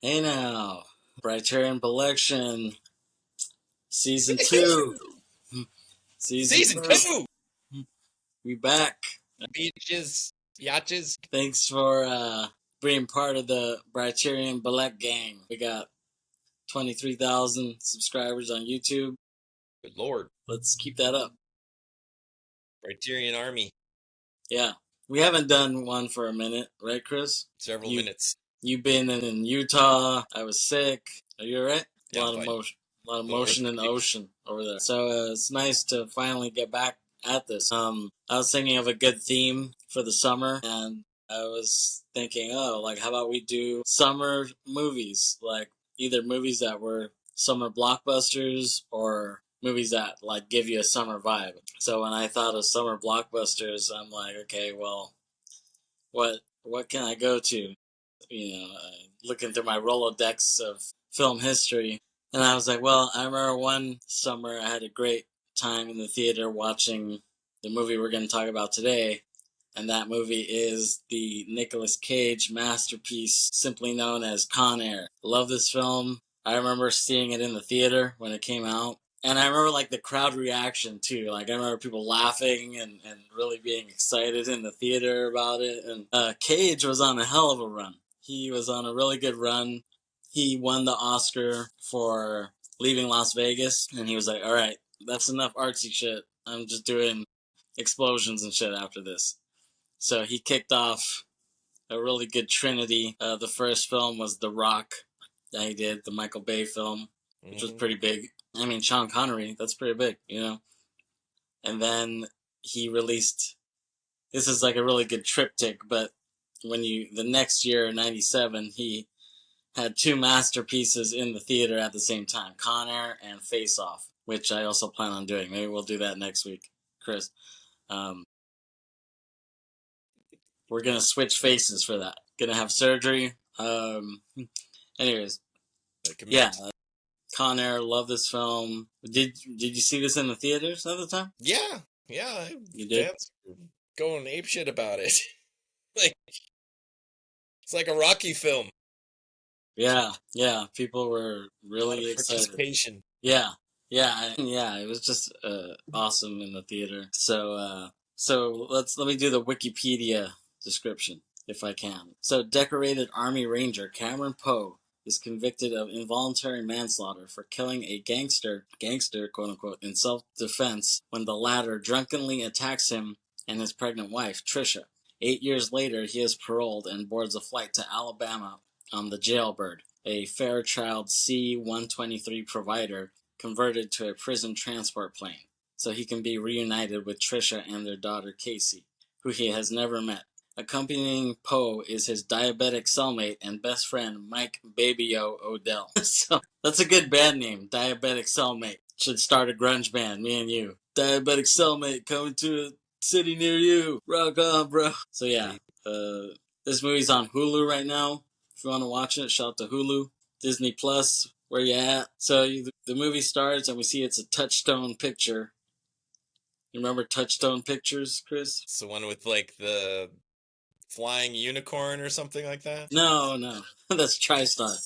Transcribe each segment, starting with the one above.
Hey now, Briterion Bollection, Season 2. Season 2! We back. Beaches, yachts. Thanks for being part of the Briterion Bollection gang. We got 23,000 subscribers on YouTube. Good lord. Let's keep that up. Briterion Army. Yeah. We haven't done one for a minute, right, Kris? Several minutes. You've been in Utah. I was sick. Are you alright? Yeah, A lot of motion in the ocean over there. So it's nice to finally get back at this. I was thinking of a good theme for the summer, and I was thinking, how about we do summer movies? Like either movies that were summer blockbusters or movies that like give you a summer vibe. So when I thought of summer blockbusters, I'm like, okay, well, what can I go to? Looking through my Rolodex of film history. And I was like, well, I remember one summer I had a great time in the theater watching the movie we're going to talk about today. And that movie is the Nicolas Cage masterpiece, simply known as Con Air. Love this film. I remember seeing it in the theater when it came out. And I remember like the crowd reaction too. Like I remember people laughing and really being excited in the theater about it. And Cage was on a hell of a run. He was on a really good run. He won the Oscar for Leaving Las Vegas. And he was like, all right, that's enough artsy shit. I'm just doing explosions and shit after this. So he kicked off a really good trinity. The first film was The Rock that he did, the Michael Bay film, which was pretty big. I mean, Sean Connery, that's pretty big, And then he released, this is like a really good triptych, but the next year, 97, he had two masterpieces in the theater at the same time, Con Air and Face Off, which I also plan on doing. Maybe we'll do that next week, Kris. We're going to switch faces for that. Going to have surgery. Anyways, yeah. Con Air, love this film. Did you see this in the theaters at the time? Yeah. You did? Fans going apeshit about it. It's like a Rocky film. Yeah. People were really excited. Participation. Yeah. It was just awesome in the theater. So let me do the Wikipedia description if I can. So, decorated Army Ranger Cameron Poe is convicted of involuntary manslaughter for killing a gangster, quote unquote, in self-defense when the latter drunkenly attacks him and his pregnant wife, Trisha. 8 years later, he is paroled and boards a flight to Alabama on the Jailbird, a Fairchild C-123 provider converted to a prison transport plane, so he can be reunited with Trisha and their daughter Casey, who he has never met. Accompanying Poe is his diabetic cellmate and best friend, Mike Baby-O Odell. So that's a good band name, Diabetic Cellmate. Should start a grunge band, me and you. Diabetic Cellmate coming to a city near you. Rock on, bro. So yeah, this movie's on Hulu right now. If you want to watch it, shout out to Hulu. Disney Plus, where you at? So the movie starts and we see it's a Touchstone picture. You remember Touchstone Pictures, Kris? It's the one with like the flying unicorn or something like that? No. That's TriStar.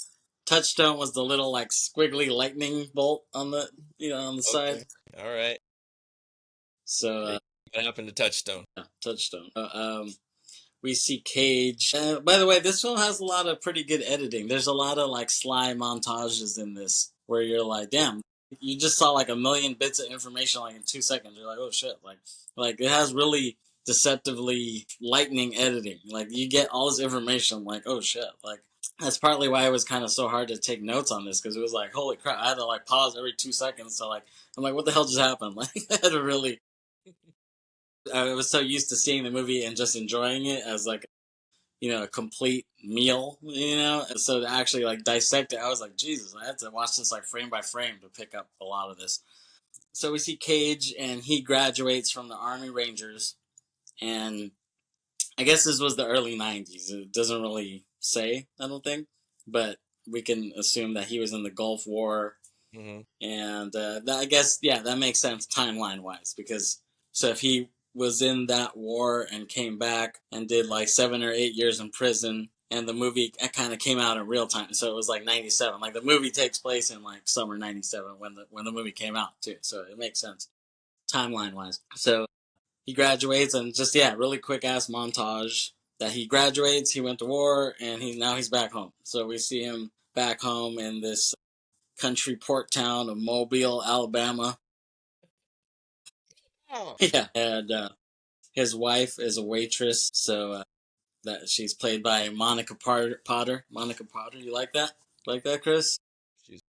Touchstone was the little like squiggly lightning bolt on the on the side. All right. So what happened to Touchstone? Yeah, Touchstone. We see Cage. By the way, this film has a lot of pretty good editing. There's a lot of like sly montages in this where you're like, damn, you just saw like a million bits of information like in 2 seconds. You're like, oh shit, like it has really deceptively lightning editing. Like you get all this information, like oh shit, like that's partly why it was kind of so hard to take notes on this because it was like holy crap, I had to like pause every 2 seconds to like I'm like what the hell just happened? Like I had to really. I was so used to seeing the movie and just enjoying it as like a complete meal, So to actually like dissect it, I was like, Jesus, I had to watch this like frame by frame to pick up a lot of this. So we see Cage, and he graduates from the Army Rangers, and I guess this was the early 90s. It doesn't really say, I don't think, but we can assume that he was in the Gulf War, and I guess, that makes sense timeline-wise, because so if he was in that war and came back and did like 7 or 8 years in prison and the movie kind of came out in real time, so it was like 97. Like the movie takes place in like summer 97 when the movie came out too, so it makes sense timeline wise. So he graduates and just really quick ass montage that he graduates, he went to war, and now he's back home. So we see him back home in this country port town of Mobile, Alabama. Oh. Yeah, and his wife is a waitress, so that she's played by Monica Potter. Monica Potter, you like that? Like that, Kris? She's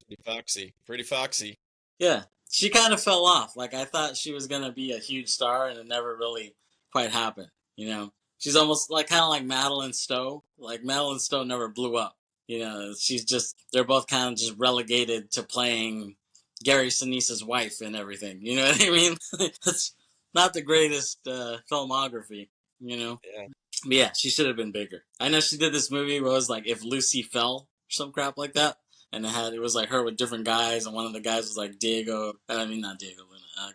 pretty foxy. Yeah, she kind of fell off. Like I thought she was gonna be a huge star, and it never really quite happened. You know, she's almost like kind of like Madeline Stowe. Like Madeline Stowe never blew up. You know, they're both kind of just relegated to playing Gary Sinise's wife and everything. You know what I mean? It's not the greatest filmography. You know. Yeah. But yeah, she should have been bigger. I know she did this movie where it was like If Lucy Fell or some crap like that. And it was like her with different guys, and one of the guys was like not Diego Luna,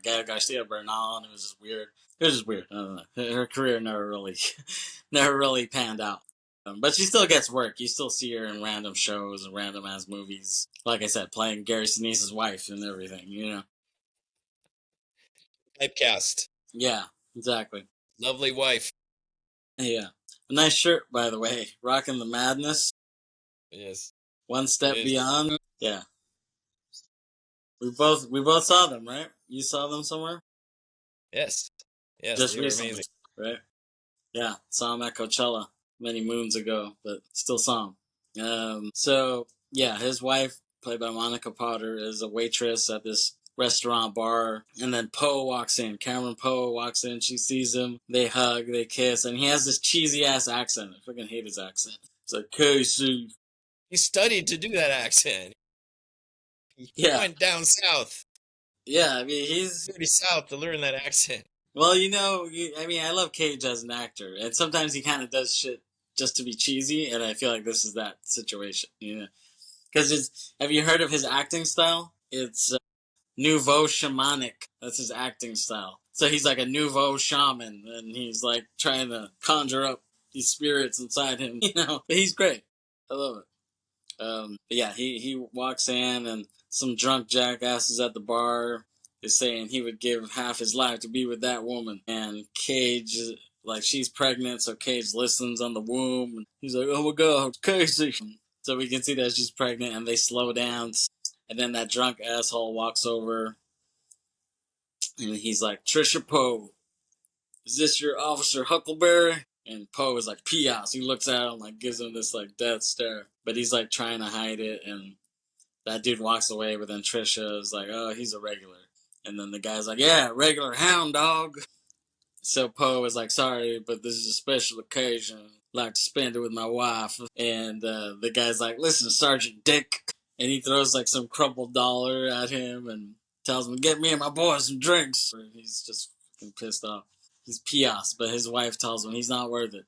Gael Garcia Bernal, and it was just weird. It was just weird. I don't know. Her career never really panned out. But she still gets work. You still see her in random shows and random ass movies. Like I said, playing Gary Sinise's wife and everything, you know? Typecast. Yeah, exactly. Lovely wife. Yeah. A nice shirt, by the way. Rocking the madness. Yes. One step beyond. Yeah. We both saw them, right? You saw them somewhere? Yes. Yes, Just they were recently, amazing. right? Yeah, saw them at Coachella many moons ago, but still saw them. So yeah, his wife, played by Monica Potter, is a waitress at this restaurant bar, and then Poe walks in. Cameron Poe walks in. She sees him. They hug. They kiss, and he has this cheesy ass accent. I freaking hate his accent. It's like Casey. He studied to do that accent. He went down south. Yeah, I mean he's pretty south to learn that accent. Well, I love Cage as an actor, and sometimes he kind of does shit just to be cheesy, and I feel like this is that situation, you know? Because have you heard of his acting style? It's nouveau shamanic. That's his acting style. So he's like a nouveau shaman, and he's like trying to conjure up these spirits inside him, you know? But he's great. I love it. But yeah, he walks in, and some drunk jackasses at the bar is saying he would give half his life to be with that woman. And Cage, like, she's pregnant, so Cage listens on the womb. And he's like, oh my God, Casey. So we can see that she's pregnant, and they slow down. And then that drunk asshole walks over, and he's like, Trisha Poe, is this your Officer Huckleberry? And Poe is like, Pias. He looks at him, like, gives him this, like, death stare. But he's, like, trying to hide it, and that dude walks away, but then Trisha is like, oh, he's a regular. And then the guy's like, yeah, regular hound dog. So Poe is like, sorry, but this is a special occasion. I'd like to spend it with my wife. And the guy's like, listen, Sergeant Dick. And he throws like some crumpled dollar at him and tells him, get me and my boys some drinks. He's just fucking pissed off. He's Pias, but his wife tells him he's not worth it.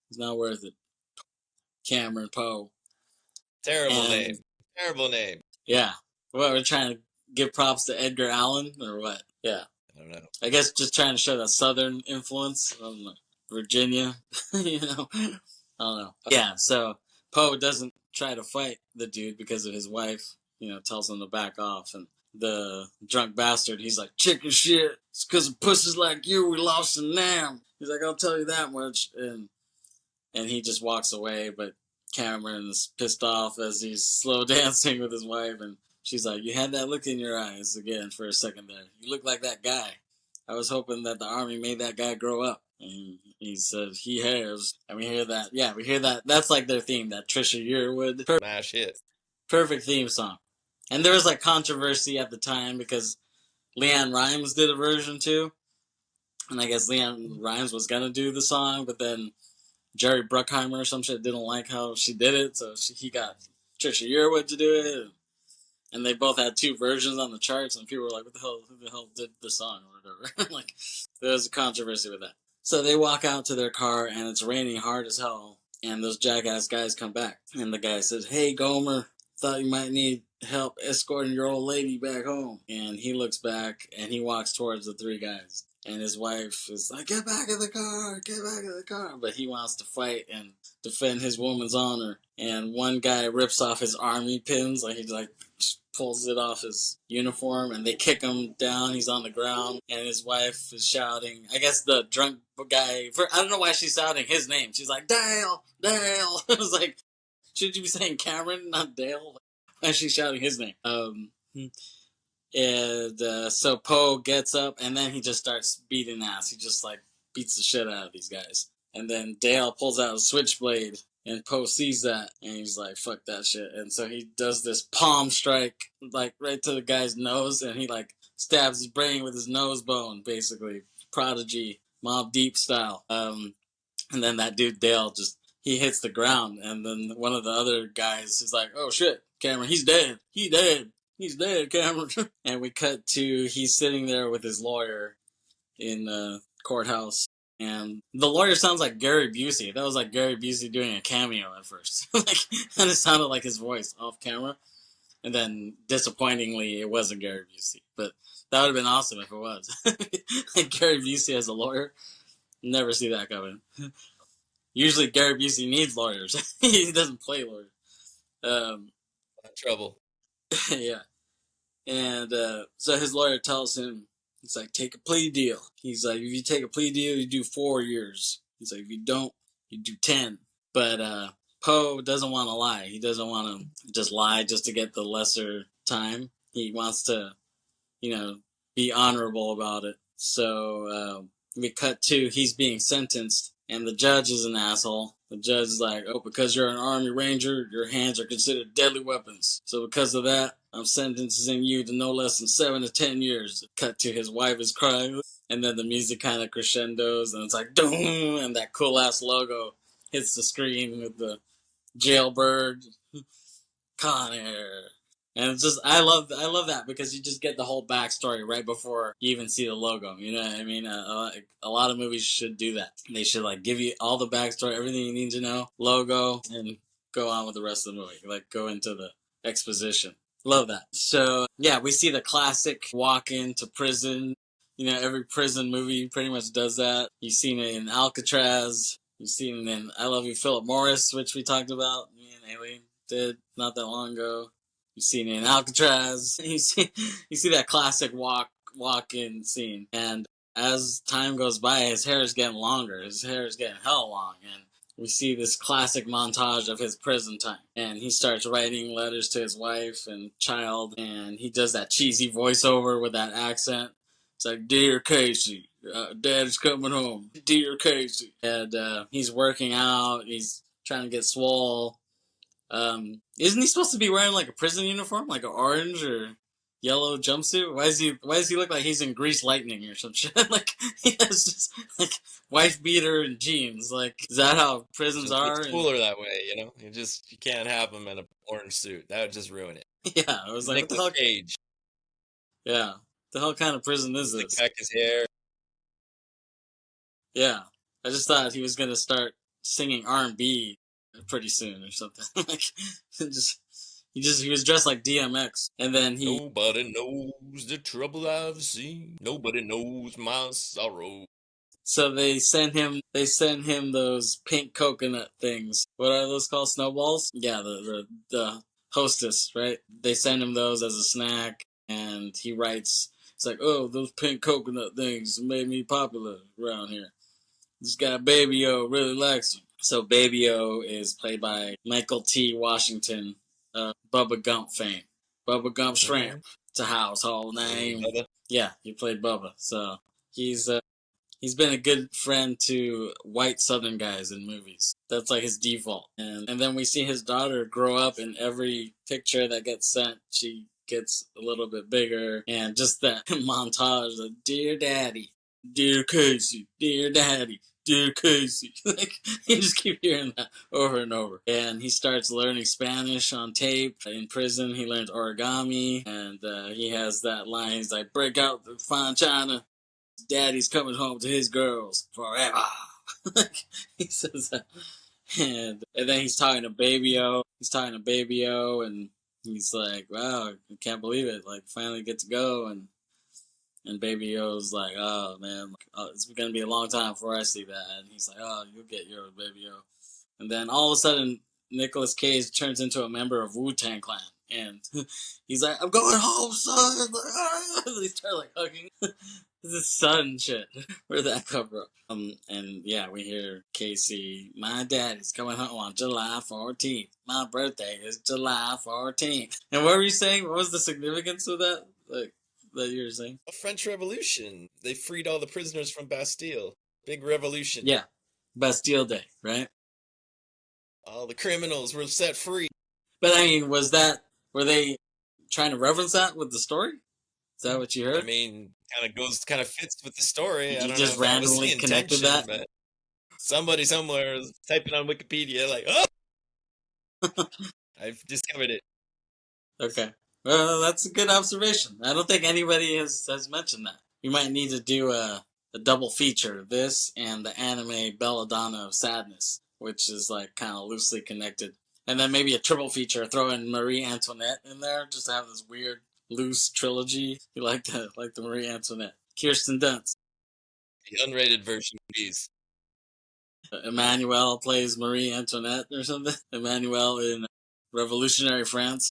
He's not worth it. Cameron Poe. Terrible name. Yeah. What, we're trying to give props to Edgar Allan, or what? Yeah. I don't know. I guess just trying to show that Southern influence from Virginia, you know? I don't know. Yeah, so Poe doesn't try to fight the dude because of his wife, tells him to back off. And the drunk bastard, he's like, chicken shit. It's because of pussies like you we lost in Nam. He's like, I'll tell you that much. And he just walks away, but Cameron's pissed off as he's slow dancing with his wife, and she's like, you had that look in your eyes again for a second there. You look like that guy. I was hoping that the army made that guy grow up. And he said, he has. And we hear that. Yeah, we hear that. That's like their theme, that Trisha Yearwood. Smash hit. Perfect theme song. And there was like controversy at the time because Leanne Rimes did a version too. And I guess Leanne Rimes was going to do the song, but then Jerry Bruckheimer or some shit didn't like how she did it, so he got Trisha Yearwood to do it. And they both had two versions on the charts, and people were like, who the hell did the song or whatever? Like, there was a controversy with that. So they walk out to their car, and it's raining hard as hell, and those jackass guys come back. And the guy says, hey, Gomer, thought you might need help escorting your old lady back home. And he looks back, and he walks towards the three guys. And his wife is like, get back in the car, get back in the car. But he wants to fight and defend his woman's honor. And one guy rips off his army pins, like he like just pulls it off his uniform, and they kick him down. He's on the ground, and his wife is shouting. I guess the drunk guy, I don't know why she's shouting his name. She's like, Dale, Dale. I was like, should you be saying Cameron, not Dale? Why is she shouting his name? And so Poe gets up, and then he just starts beating ass. He just like beats the shit out of these guys. And then Dale pulls out a switchblade, and Poe sees that, and he's like, fuck that shit. And so he does this palm strike, like right to the guy's nose, and he like stabs his brain with his nose bone, basically. Prodigy, Mobb Deep style. And then that dude Dale just, he hits the ground, and then one of the other guys is like, oh shit, Cameron, he's dead. He's dead, Cameron. And we cut to, he's sitting there with his lawyer in the courthouse. And the lawyer sounds like Gary Busey. That was like Gary Busey doing a cameo at first. Like, and it sounded like his voice off camera. And then, disappointingly, it wasn't Gary Busey. But that would have been awesome if it was. Like Gary Busey as a lawyer. Never see that coming. Usually Gary Busey needs lawyers. He doesn't play lawyers. Trouble. Yeah. And so his lawyer tells him, he's like, take a plea deal. He's like, if you take a plea deal, you do 4 years. He's like, if you don't, you do 10. But Poe doesn't want to lie. He doesn't want to just lie just to get the lesser time. He wants to, be honorable about it. So we cut to, he's being sentenced, and the judge is an asshole. The judge is like, oh, because you're an Army Ranger, your hands are considered deadly weapons. So because of that, I'm sentencing you to no less than 7 to 10 years. Cut to, his wife is crying, and then the music kind of crescendos, and it's like, doom, and that cool-ass logo hits the screen with the jailbird, Con Air. And it's just, I love that, because you just get the whole backstory right before you even see the logo. You know what I mean? A lot of movies should do that. They should like give you all the backstory, everything you need to know, logo, and go on with the rest of the movie. Like go into the exposition. Love that. So yeah, we see the classic walk into prison. Every prison movie pretty much does that. You've seen it in Alcatraz. You've seen it in I Love You, Philip Morris, which we talked about. Me and Aileen did not that long ago. You've seen it in Alcatraz. You see that classic walk-in scene. And as time goes by, his hair is getting longer. His hair is getting hell long. And we see this classic montage of his prison time. And he starts writing letters to his wife and child. And he does that cheesy voiceover with that accent. It's like, Dear Casey, Dad is coming home. Dear Casey. And he's working out. He's trying to get swole. Isn't he supposed to be wearing like a prison uniform, like an orange or yellow jumpsuit? Why does he look like he's in Grease Lightning or some shit? Like he has just like wife beater and jeans. Like, is that how prisons are? It's cooler that way, You can't have him in an orange suit. That would just ruin it. Yeah, I was like, what the hell? Cage. Yeah, the hell kind of prison is this? Back his hair. Yeah, I just thought he was gonna start singing R&B pretty soon or something. Like, he was dressed like DMX, and then Nobody knows the trouble I've seen. Nobody knows my sorrow. So they send him those pink coconut things. What are those called? Snowballs? Yeah, the Hostess, right? They send him those as a snack, and he writes. It's like, oh, those pink coconut things made me popular around here. This guy Baby-O really likes them. So Baby-O is played by Michael T. Washington, Bubba Gump fame. Bubba Gump Shrimp. It's a household name. Yeah, he played Bubba. So he's been a good friend to white Southern guys in movies. That's like his default. And then we see his daughter grow up. In every picture that gets sent, she gets a little bit bigger. And just that montage of, Dear Daddy, Dear Casey, Dear Daddy, Dear Casey. Like, you just keep hearing that over and over. And he starts learning Spanish on tape. In prison, he learns origami. And he has that line, he's like, break out the fine china. Daddy's coming home to his girls forever. He says that. And then he's talking to Baby-O. And he's like, wow, I can't believe it. Like, finally get to go. And And Baby O's like, oh man, it's gonna be a long time before I see that. And he's like, oh, you'll get yours, Baby O. And then all of a sudden, Nicolas Cage turns into a member of Wu-Tang Clan, and he's like, "I'm going home, son." They start like hugging his son and shit. Where'd that come from? And yeah, we hear Casey. My daddy's coming home on July 14th. My birthday is July 14th. And what were you saying? What was the significance of that? Like that you were saying? A French Revolution. They freed all the prisoners from Bastille. Big revolution. Yeah, Bastille Day, right? All the criminals were set free. But I mean, were they trying to reference that with the story? Is that what you heard? I mean, kind of fits with the story. I don't just know if randomly that was the connected that. But somebody somewhere is typing on Wikipedia like, oh, I've discovered it. Okay, well, that's a good observation. I don't think anybody has mentioned that. We might need to do a double feature, this and the anime Belladonna of Sadness, which is like kind of loosely connected. And then maybe a triple feature, throw in Marie Antoinette in there, just to have this weird loose trilogy. You like the Marie Antoinette. Kirsten Dunst. The unrated version, please. Emmanuel plays Marie Antoinette or something. Emmanuel in Revolutionary France.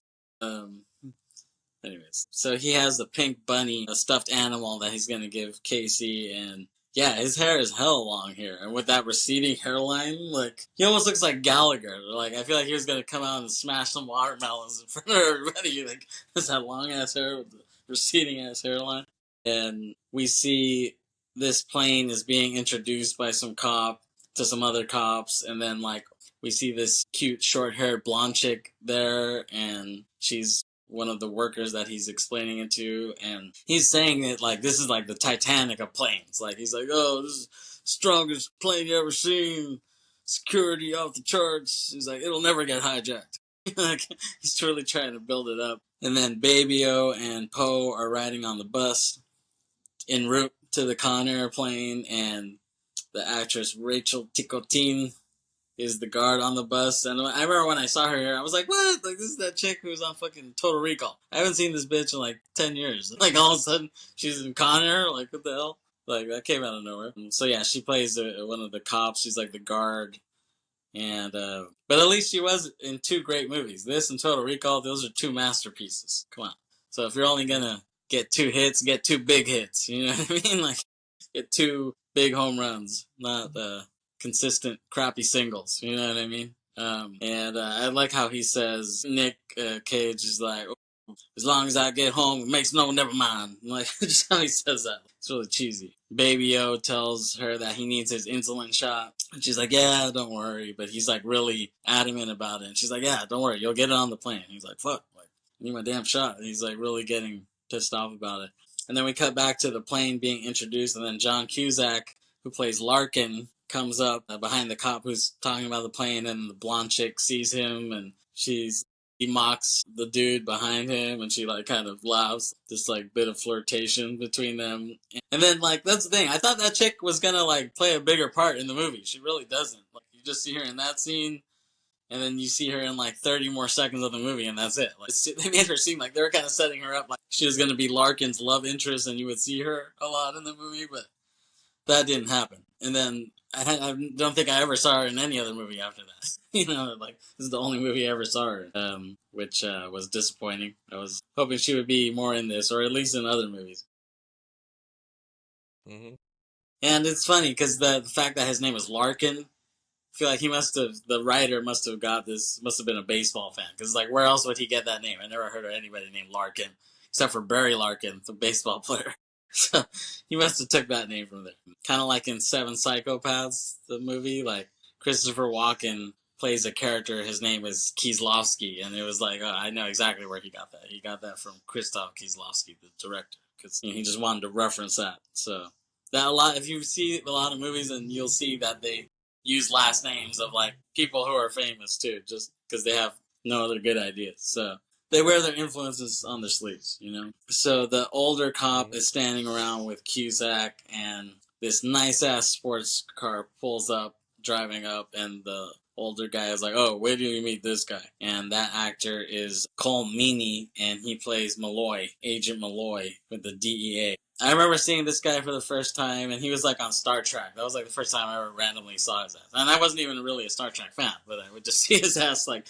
Anyways, so he has the pink bunny, a stuffed animal that he's gonna give Casey, and yeah, his hair is hell long here, and with that receding hairline, like he almost looks like Gallagher. Like I feel like he was gonna come out and smash some watermelons in front of everybody. Like just that long ass hair with the receding ass hairline, and we see this plane is being introduced by some cop to some other cops, and then like we see this cute short haired blonde chick there, and she's one of the workers that he's explaining it to, and he's saying it like this is like the Titanic of planes. Like he's like, oh, this is the strongest plane you ever seen, security off the charts. He's like, it'll never get hijacked. Like he's truly trying to build it up. And then Baby O and Poe are riding on the bus en route to the Con Air plane, and the actress Rachel Ticotin is the guard on the bus. And I remember when I saw her here, I was like, what? Like, this is that chick who was on fucking Total Recall. I haven't seen this bitch in like 10 years. Like, all of a sudden, she's in Con Air? Like, what the hell? Like, that came out of nowhere. So, yeah, she plays one of the cops. She's like the guard. And, but at least she was in two great movies. This and Total Recall, those are two masterpieces. Come on. So, if you're only gonna get two hits, get two big hits. You know what I mean? Like, get two big home runs, not consistent crappy singles. You know what I mean? And I like how he says, Nick Cage is like, oh, as long as I get home, it makes no never mind. Like, just how he says that. It's really cheesy. Baby O tells her that he needs his insulin shot. And she's like, yeah, don't worry. But he's like really adamant about it. And she's like, yeah, don't worry. You'll get it on the plane. And he's like, fuck, like, I need my damn shot. And he's like really getting pissed off about it. And then we cut back to the plane being introduced. And then John Cusack, who plays Larkin, comes up behind the cop who's talking about the plane, and the blonde chick sees him, and he mocks the dude behind him, and she like kind of laughs, this like bit of flirtation between them. And then like that's the thing, I thought that chick was gonna like play a bigger part in the movie. She really doesn't. Like you just see her in that scene, and then you see her in like 30 more seconds of the movie, and that's it. Like they made her seem like they were kind of setting her up like she was gonna be Larkin's love interest, and you would see her a lot in the movie, but that didn't happen. And then I don't think I ever saw her in any other movie after that. You know, like, this is the only movie I ever saw her in, which was disappointing. I was hoping she would be more in this, or at least in other movies. Mm-hmm. And it's funny, because the fact that his name is Larkin, I feel like the writer must have been a baseball fan. Because, like, where else would he get that name? I never heard of anybody named Larkin, except for Barry Larkin, the baseball player. So he must have took that name from there. Kind of like in Seven Psychopaths, the movie, like Christopher Walken plays a character, his name is Kieslowski, and it was like, oh, I know exactly where he got that. He got that from Krzysztof Kieslowski, the director, because he just wanted to reference that. So if you see a lot of movies, and you'll see that they use last names of like people who are famous too, just because they have no other good ideas. So they wear their influences on their sleeves, you know? So the older cop is standing around with Cusack, and this nice-ass sports car pulls up, driving up, and the older guy is like, oh, where do you meet this guy? And that actor is Cole Meany, and he plays Malloy, Agent Malloy with the DEA. I remember seeing this guy for the first time, and he was like on Star Trek. That was like the first time I ever randomly saw his ass. And I wasn't even really a Star Trek fan, but I would just see his ass. Like,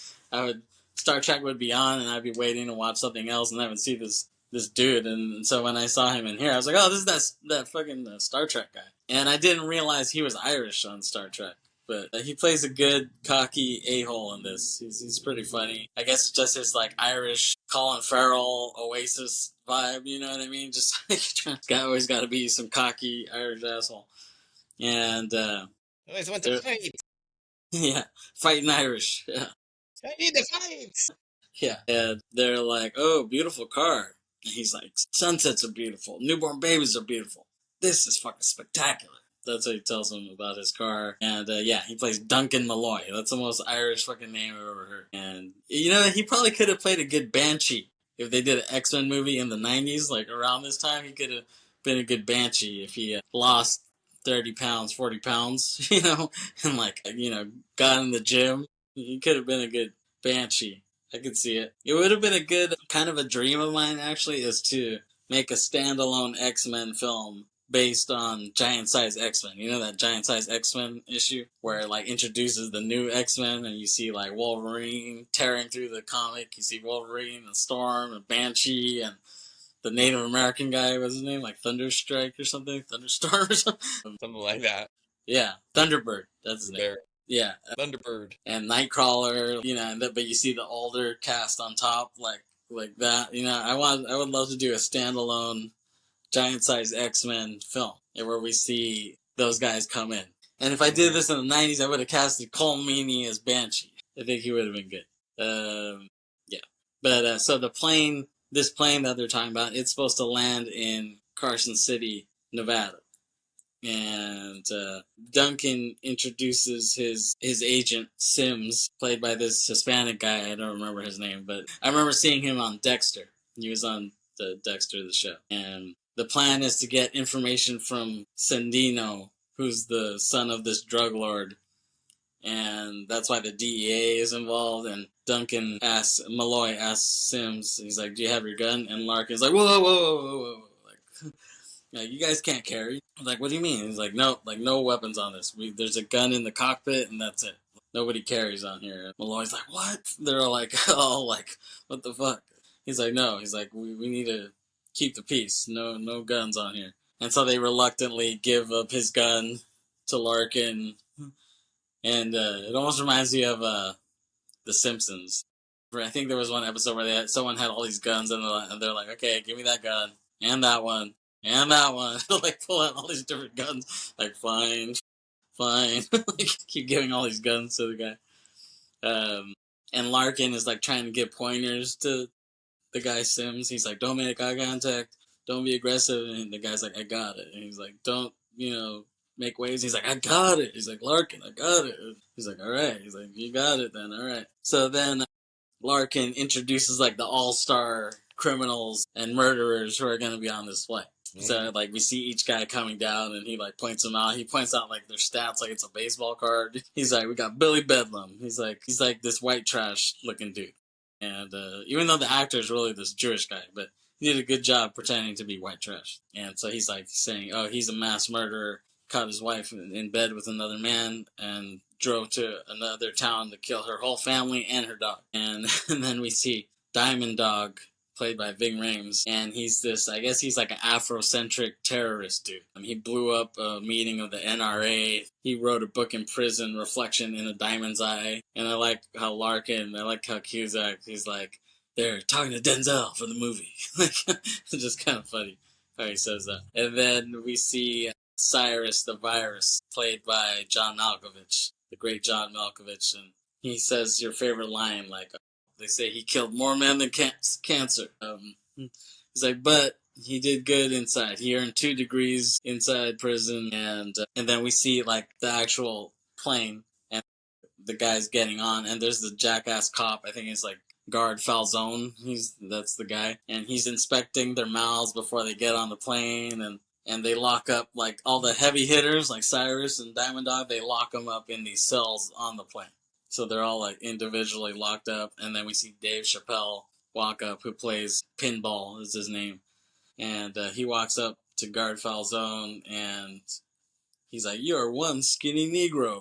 Star Trek would be on, and I'd be waiting to watch something else, and I would see this dude. And so when I saw him in here, I was like, oh, this is that fucking Star Trek guy. And I didn't realize he was Irish on Star Trek. But he plays a good, cocky a-hole in this. He's pretty funny. I guess just his, like, Irish Colin Farrell Oasis vibe, you know what I mean? Just, like, always got to be some cocky Irish asshole. And, always want to fight. Yeah, fighting Irish. Yeah. I need to fight! Yeah. And they're like, oh, beautiful car. And he's like, sunsets are beautiful. Newborn babies are beautiful. This is fucking spectacular. That's what he tells him about his car. And, yeah, he plays Duncan Malloy. That's the most Irish fucking name I've ever heard. And, you know, he probably could have played a good Banshee. If they did an X-Men movie in the 90s, like, around this time, he could have been a good Banshee if he lost 30 pounds, 40 pounds, you know, and, like, you know, got in the gym. He could have been a good Banshee. I could see it. It would have been a good, kind of a dream of mine, actually, is to make a standalone X-Men film based on Giant Size X-Men. You know that Giant Size X-Men issue where it like introduces the new X-Men and you see like Wolverine tearing through the comic. You see Wolverine and Storm and Banshee and the Native American guy, what's his name? Like Thunderstrike or something? Thunderstorm or something? Something like that. Yeah, Thunderbird. That's his name. Bear. Yeah. Thunderbird. And Nightcrawler, you know, but you see the older cast on top like that. You know, I would love to do a standalone Giant Size X-Men film where we see those guys come in. And if I did this in the 90s, I would have casted Cole Meany as Banshee. I think he would have been good. Yeah. But so this plane that they're talking about, it's supposed to land in Carson City, Nevada. And Duncan introduces his agent, Sims, played by this Hispanic guy. I don't remember his name, but I remember seeing him on Dexter. He was on the Dexter, the show. And the plan is to get information from Sandino, who's the son of this drug lord. And that's why the DEA is involved. And Malloy asks Sims, he's like, do you have your gun? And Larkin's like, whoa. Like, you guys can't carry. I'm like, what do you mean? He's like, no, like, no weapons on this. There's a gun in the cockpit, and that's it. Nobody carries on here. And Malloy's like, what? They're all like, what the fuck? He's like, no. He's like, we need to keep the peace. No guns on here. And so they reluctantly give up his gun to Larkin. And it almost reminds me of The Simpsons. I think there was one episode where someone had all these guns, and they're like, okay, give me that gun, and that one. And that one, like pull out all these different guns. Like fine, like keep giving all these guns to the guy. And Larkin is like trying to give pointers to the guy Sims. He's like, don't make eye contact, don't be aggressive. And the guy's like, I got it. And he's like, don't make waves. He's like, I got it. He's like, Larkin, I got it. He's like, all right. He's like, you got it then. All right. So then Larkin introduces like the all-star criminals and murderers who are going to be on this flight. So, like, we see each guy coming down, and he, like, points them out. He points out, like, their stats like it's a baseball card. He's like, we got Billy Bedlam. He's like this white trash-looking dude. And even though the actor is really this Jewish guy, but he did a good job pretending to be white trash. And so he's, like, saying, oh, he's a mass murderer, caught his wife in bed with another man, and drove to another town to kill her whole family and her dog. And then we see Diamond Dog, played by Ving Rhames, and he's like an Afrocentric terrorist dude. He blew up a meeting of the NRA. He wrote a book in prison, Reflection in a Diamond's Eye. And I like how Cusack, he's like, they're talking to Denzel for the movie. It's just kind of funny how he says that. And then we see Cyrus the Virus, played by John Malkovich, the great John Malkovich, and he says your favorite line, like, they say he killed more men than cancer. He's like, but he did good inside. He earned 2 degrees inside prison, and then we see like the actual plane and the guy's getting on, and there's the jackass cop. I think he's like Guard Falzone. That's the guy, and he's inspecting their mouths before they get on the plane, and they lock up like all the heavy hitters like Cyrus and Diamond Dog. They lock them up in these cells on the plane. So they're all like individually locked up, and then we see Dave Chappelle walk up, who plays Pinball is his name, and he walks up to Guard Falzone, and he's like, "You're one skinny Negro."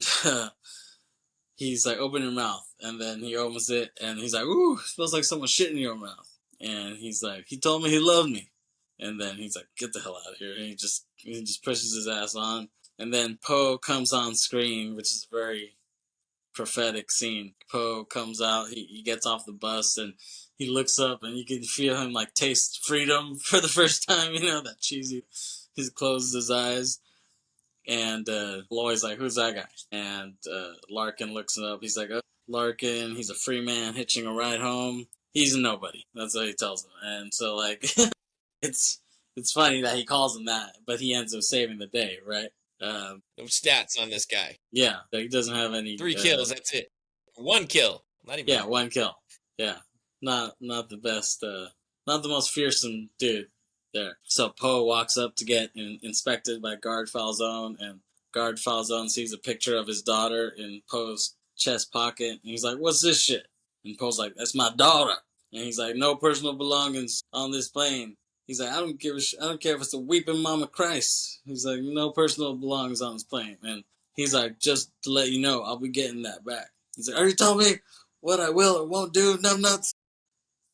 He's like, "Open your mouth," and then he opens it, and he's like, "Ooh, smells like someone shit in your mouth." And he's like, "He told me he loved me," and then he's like, "Get the hell out of here!" And he just pushes his ass on, and then Poe comes on screen, which is a very prophetic scene. Poe comes out, he gets off the bus, and he looks up, and you can feel him like taste freedom for the first time. You know, that cheesy. He closes his eyes. And Lloyd's like, "Who's that guy?" And Larkin looks him up. He's like, "Oh, Larkin, he's a free man hitching a ride home. He's a nobody." That's what he tells him. And so, like, it's funny that he calls him that, but he ends up saving the day, right? No stats on this guy. Yeah, he doesn't have any... 3 kills, that's it. 1 kill. Not even... Yeah, 1 kill. Yeah. Not the best, not the most fearsome dude there. So Poe walks up to get inspected by Guard Falzone, and Guard Falzone sees a picture of his daughter in Poe's chest pocket, and he's like, "What's this shit?" And Poe's like, "That's my daughter." And he's like, "No personal belongings on this plane." He's like, I don't care if it's a weeping mama Christ." He's like, "No personal belongings on this plane." And he's like, "Just to let you know, I'll be getting that back." He's like, "Are you telling me what I will or won't do, numbnuts?"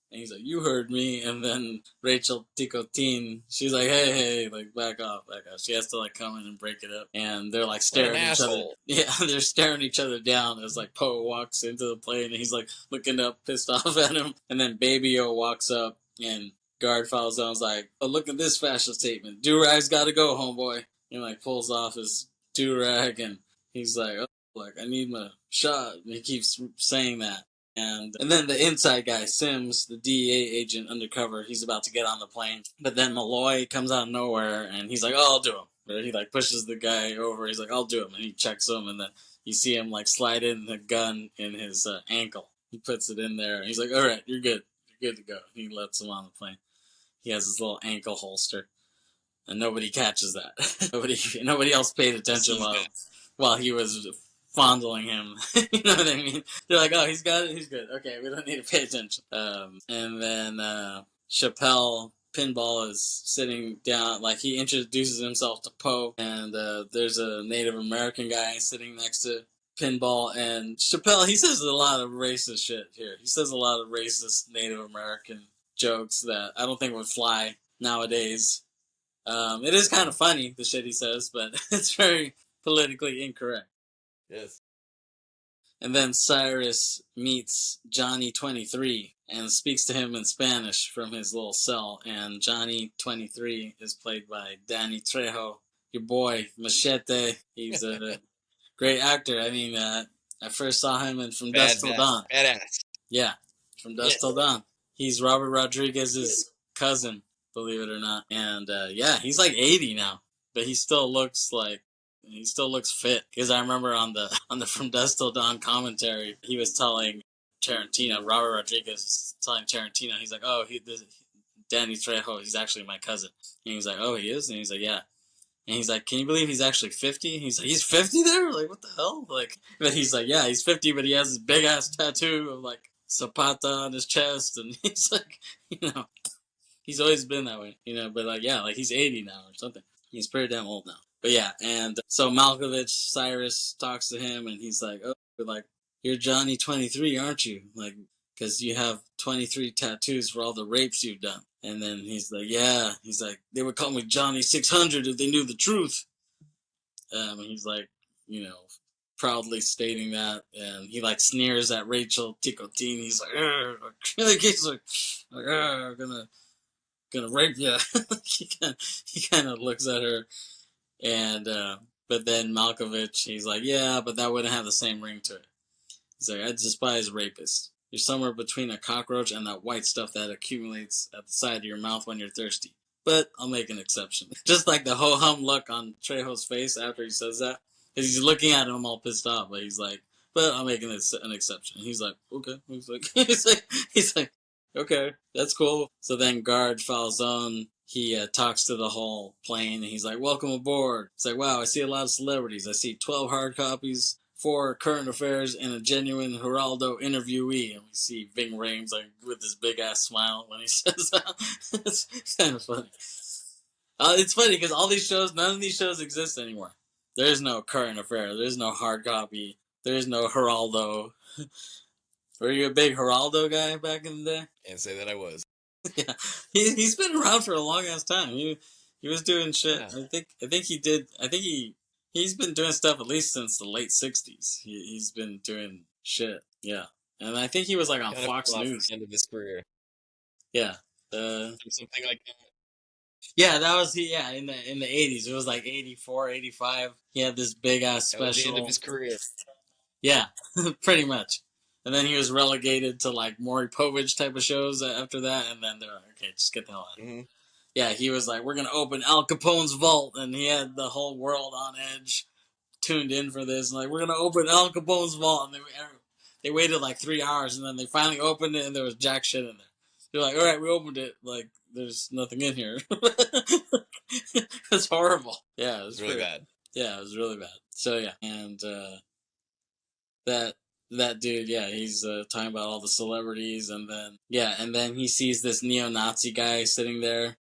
And he's like, "You heard me." And then Rachel Ticotin, she's like, hey, like, back off. She has to, like, come in and break it up. And they're, like, staring at each other. Yeah, they're staring each other down as, like, Poe walks into the plane, and he's, like, looking up, pissed off at him. And then Baby O walks up, and Guard Falzone's like, "Oh, look at this fashion statement. Do-rag's gotta go, homeboy." And, like, pulls off his do-rag, and he's like, "Oh, like, I need my shot." And he keeps saying that. And then the inside guy, Sims, the DEA agent undercover, he's about to get on the plane. But then Malloy comes out of nowhere, and he's like, "Oh, I'll do him." Or he, like, pushes the guy over. He's like, "I'll do him." And he checks him, and then you see him, like, slide in the gun in his ankle. He puts it in there, and he's like, "All right, you're good. You're good to go." He lets him on the plane. He has his little ankle holster. And nobody catches that. nobody else paid attention while he was fondling him. You know what I mean? They're like, "Oh, he's got it, he's good. Okay, we don't need to pay attention." And then Chappelle Pinball is sitting down, like, he introduces himself to Poe, and there's a Native American guy sitting next to Pinball, and Chappelle, he says a lot of racist shit here. He says a lot of racist Native American jokes that I don't think would fly nowadays. It is kind of funny, the shit he says, but it's very politically incorrect. Yes. And then Cyrus meets Johnny 23 and speaks to him in Spanish from his little cell. And Johnny 23 is played by Danny Trejo, your boy, Machete. He's a great actor. I mean, I first saw him in From Dusk Till Dawn. Badass. Yeah, From Dusk Till Dawn. He's Robert Rodriguez's cousin, believe it or not. And yeah, he's like 80 now, but he still looks fit. Because I remember on the From Dusk Till Dawn commentary, he was telling Tarantino, Robert Rodriguez was telling Tarantino, he's like, "Oh, Danny Trejo, he's actually my cousin." And he's like, "Oh, he is?" And he's like, "Yeah." And he's like, "Can you believe he's actually 50? And he's like, "He's 50 there? Like, what the hell?" Like, but he's like, "Yeah, he's 50, but he has this big ass tattoo of, like, Zapata on his chest." And he's like, he's always been that way, but, like, yeah, like, he's 80 now or something. He's pretty damn old now. But yeah, and so Malkovich, Cyrus talks to him, and he's like, "Oh, like, you're Johnny 23, aren't you? Like, because you have 23 tattoos for all the rapes you've done." And then he's like, "Yeah." He's like, "They would call me Johnny 600 if they knew the truth." And he's like, proudly stating that, and he, like, sneers at Rachel Ticotin. He's like, "I'm gonna rape you." he kind of looks at her, and but then Malkovich, he's like, "Yeah, but that wouldn't have the same ring to it." He's like, "I despise rapists. You're somewhere between a cockroach and that white stuff that accumulates at the side of your mouth when you're thirsty. But I'll make an exception." Just like the ho-hum look on Trejo's face after he says that. Because he's looking at him all pissed off, but he's like, "But I'll make an exception." He's like, "Okay." He's like, "Okay, that's cool." So then Guard Falzone, he talks to the whole plane, and he's like, "Welcome aboard." It's like, "Wow, I see a lot of celebrities. I see 12 hard copies, for current affairs and a genuine Geraldo interviewee. And we see Ving Rhames like with his big ass smile when he says that. It's kind of funny. It's funny because all these shows, none of these shows exist anymore. There's no current affair. There's no hard copy. There's no Geraldo. Were you a big Geraldo guy back in the day? Can't say that I was. Yeah, he's been around for a long ass time. He was doing shit. Yeah. I think he did. I think he's been doing stuff at least since the late '60s. He's been doing shit. Yeah, and I think he was like on Fox News. At the end of his career. Yeah, something like that. Yeah, that was yeah in the '80s. It was like 84, 85. He had this big ass special. That was the end of his career. Yeah, pretty much. And then he was relegated to like Maury Povich type of shows after that. And then they're like, okay, just get the hell out of here. Yeah, he was like, we're going to open Al Capone's vault. And he had the whole world on edge tuned in for this. And like, we're going to open Al Capone's vault. And they waited like 3 hours. And then they finally opened it and there was jack shit in there. They're like, all right, we opened it. Like, there's nothing in here. It's horrible. Yeah, it was really bad. Yeah, it was really bad. So yeah, and that dude, yeah, he's talking about all the celebrities, and then he sees this neo-Nazi guy sitting there,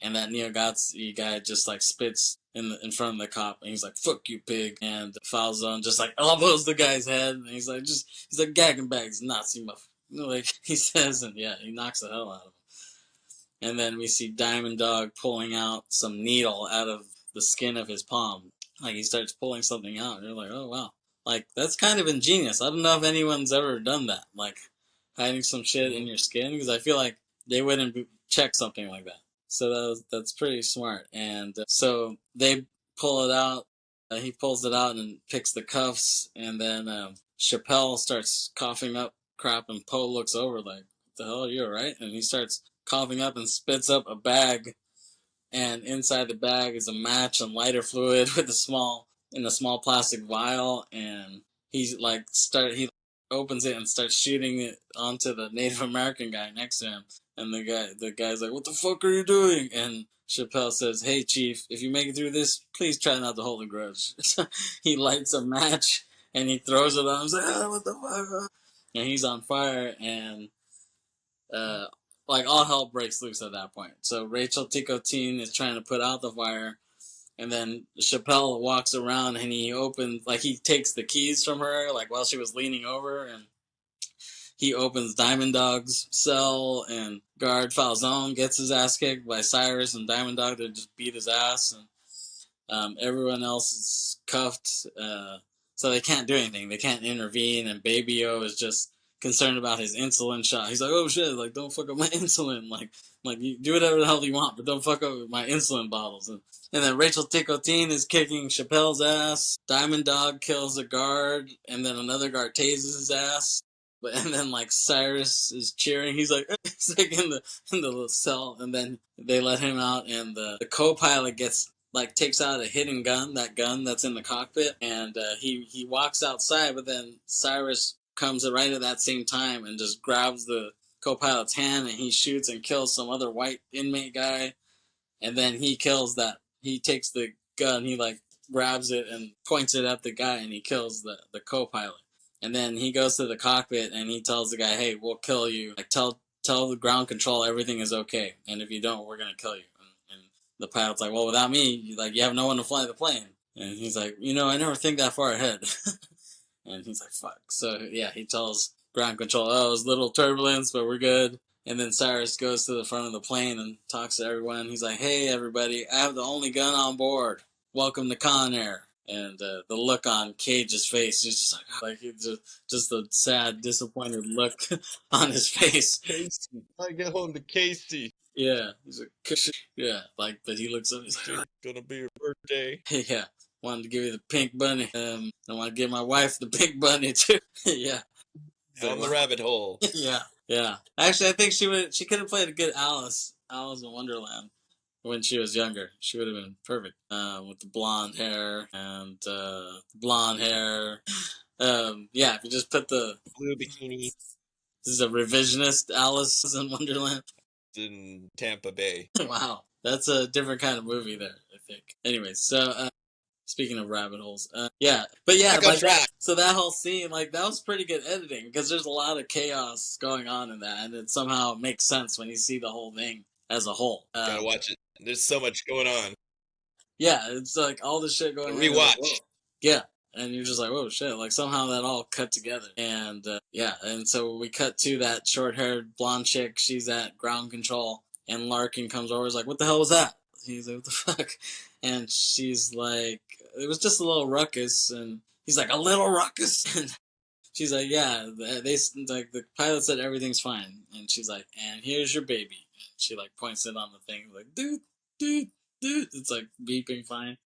and that neo-Nazi guy just like spits in front of the cop, and he's like, "Fuck you, pig!" And Falzone just like elbows the guy's head, and he's like gagging bags, Nazi muff, like he says, and yeah, he knocks the hell out of him. And then we see Diamond Dog pulling out some needle out of the skin of his palm, like he starts pulling something out, and you're like, oh wow. Like, that's kind of ingenious. I don't know if anyone's ever done that. Like, hiding some shit in your skin. Because I feel like they wouldn't check something like that. So that's pretty smart. And so they pull it out. He pulls it out and picks the cuffs. And then Chappelle starts coughing up crap. And Poe looks over like, what the hell, are you alright? And he starts coughing up and spits up a bag. And inside the bag is a match and lighter fluid with a small plastic vial, and he opens it and starts shooting it onto the Native American guy next to him. And the guy's like, "What the fuck are you doing?" And Chappelle says, "Hey, Chief, if you make it through this, please try not to hold a grudge." So he lights a match and he throws it on. He's like, "Ah, what the fuck?" And he's on fire, and like all hell breaks loose at that point. So Rachel Ticotin is trying to put out the fire. And then Chappelle walks around and he takes the keys from her, like while she was leaning over, and he opens Diamond Dog's cell, and guard Falzone gets his ass kicked by Cyrus and Diamond Dog. They just beat his ass, and everyone else is cuffed, so they can't do anything. They can't intervene, and Baby O is just concerned about his insulin shot. He's like, oh shit, like, don't fuck up my insulin, like you do whatever the hell you want, but don't fuck up my insulin bottles. And then Rachel Ticotin is kicking Chappelle's ass. Diamond Dog kills a guard, and then another guard tases his ass. And then like Cyrus is cheering. He's like in the cell, and then they let him out, and the co-pilot takes out a hidden gun, that gun that's in the cockpit, and he walks outside, but then Cyrus comes right at that same time and just grabs the co-pilot's hand, and he shoots and kills some other white inmate guy. And then he takes the gun, he like grabs it and points it at the guy, and he kills the co-pilot. And then he goes to the cockpit and he tells the guy, hey, we'll kill you. Like, tell the ground control everything is okay, and if you don't, we're gonna kill you. And the pilot's like, well, without me, you have no one to fly the plane. And he's like, I never think that far ahead. And he's like, fuck. So yeah, he tells ground control, oh, it was a little turbulence, but we're good. And then Cyrus goes to the front of the plane and talks to everyone. He's like, hey, everybody, I have the only gun on board. Welcome to Con Air. And the look on Cage's face, he's just like it's just a sad, disappointed look on his face. Casey, I get home to Casey. Yeah, he's like, yeah, like, but he looks up. He's like, it's gonna be your birthday. Yeah, wanted to give you the pink bunny. I want to give my wife the pink bunny too. Yeah, down the rabbit hole. Yeah. Actually, I think she could have played a good Alice in Wonderland. When she was younger, she would have been perfect with the blonde hair and yeah, if you just put the blue bikini. This is a revisionist Alice in Wonderland in Tampa Bay. Wow, that's a different kind of movie there, I think. Anyways, so Speaking of rabbit holes, yeah, but yeah, Back on like that. track. So that whole scene, like that was pretty good editing because there's a lot of chaos going on in that, and it somehow makes sense when you see the whole thing as a whole. Gotta watch it. There's so much going on. Yeah, it's like all the shit going on. Like, Rewatch. yeah, and you're just like, whoa, shit! Like somehow that all cut together, and yeah, and so we cut to that short-haired blonde chick. She's at ground control, and Larkin comes over. He's like, "What the hell was that?" He's like, "What the fuck?" And she's like, "It was just a little ruckus." And he's like, "A little ruckus?" And she's like, "Yeah." They like the pilot said everything's fine, and she's like, "And here's your baby." And she like points it on the thing, like, "Dude, dude, dude." It's like beeping fine.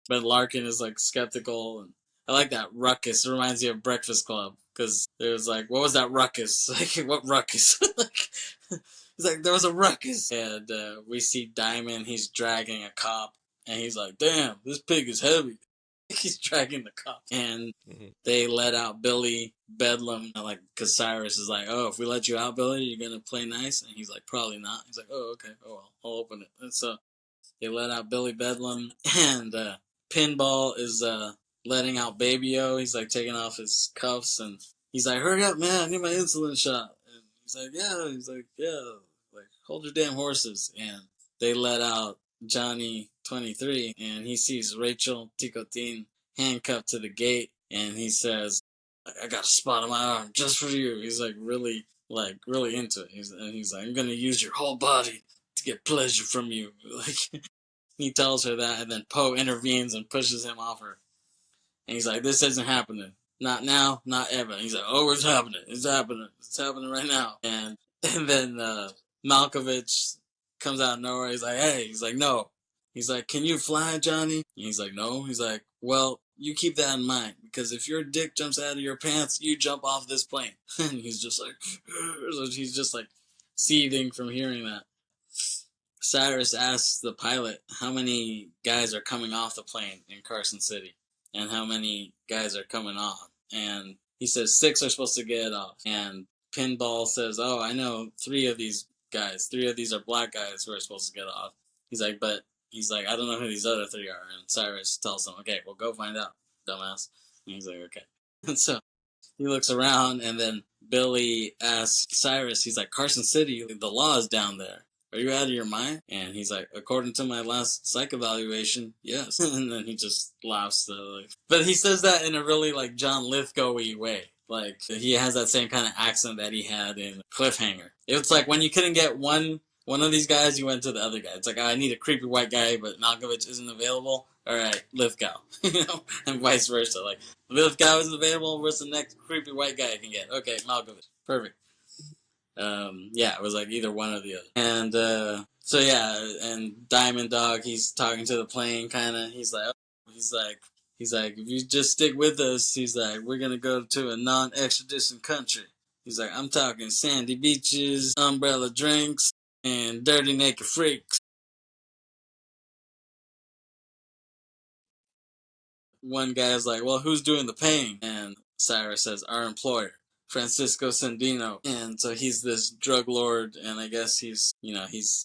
But Larkin is like skeptical, and I like that ruckus. It reminds you of Breakfast Club because it was like, what was that ruckus? Like, what ruckus? Like, he's like, there was a ruckus, and we see Diamond. He's dragging a cop, and he's like, damn, this pig is heavy. He's dragging the cop, and they let out Billy Bedlam, like, because Cyrus is like, oh, if we let you out, Billy, you're gonna play nice, and he's like, probably not. He's like, oh, okay, oh well, I'll open it. And so they let out Billy Bedlam, and Pinball is letting out Baby-O. He's like taking off his cuffs, and he's like, hurry up, man, I need my insulin shot. And he's like, yeah, like, hold your damn horses. And they let out Johnny 23, and he sees Rachel Ticotin handcuffed to the gate, and he says, I got a spot on my arm just for you. He's like really into it. He's like, I'm gonna use your whole body to get pleasure from you. Like, he tells her that, and then Poe intervenes and pushes him off her. And he's like, this isn't happening. Not now, not ever. And he's like, oh, it's happening. It's happening. It's happening right now. And then Malkovich comes out of nowhere. He's like, hey. He's like, no. He's like, can you fly, Johnny? And he's like, no. He's like, well, you keep that in mind, because if your dick jumps out of your pants, you jump off this plane. And he's just like, he's just like seething from hearing that. Cyrus asks the pilot how many guys are coming off the plane in Carson City and how many guys are coming on. And he says 6 are supposed to get off. And Pinball says, oh, I know 3 of these guys. 3 of these are black guys who are supposed to get off. He's like, I don't know who these other 3 are. And Cyrus tells him, okay, well, go find out, dumbass. And he's like, okay. And so he looks around, and then Billy asks Cyrus, he's like, Carson City, the law is down there. Are you out of your mind? And he's like, according to my last psych evaluation, yes. And then he just laughs. But he says that in a really like John Lithgow-y way. Like, he has that same kind of accent that he had in Cliffhanger. It's like when you couldn't get one of these guys, you went to the other guy. It's like, I need a creepy white guy, but Malkovich isn't available. All right, Lithgow. You know, and vice versa. Like, Lithgow isn't available. Where's the next creepy white guy I can get? Okay, Malkovich. Perfect. Yeah, it was like either one or the other. And so yeah, and Diamond Dog, he's talking to the plane, kind of. He's like, if you just stick with us, he's like, we're gonna go to a non-extradition country. He's like, I'm talking sandy beaches, umbrella drinks, and dirty naked freaks. One guy's like, well, who's doing the paying? And Cyrus says, our employer, Francisco Sandino. And so he's this drug lord, and I guess he's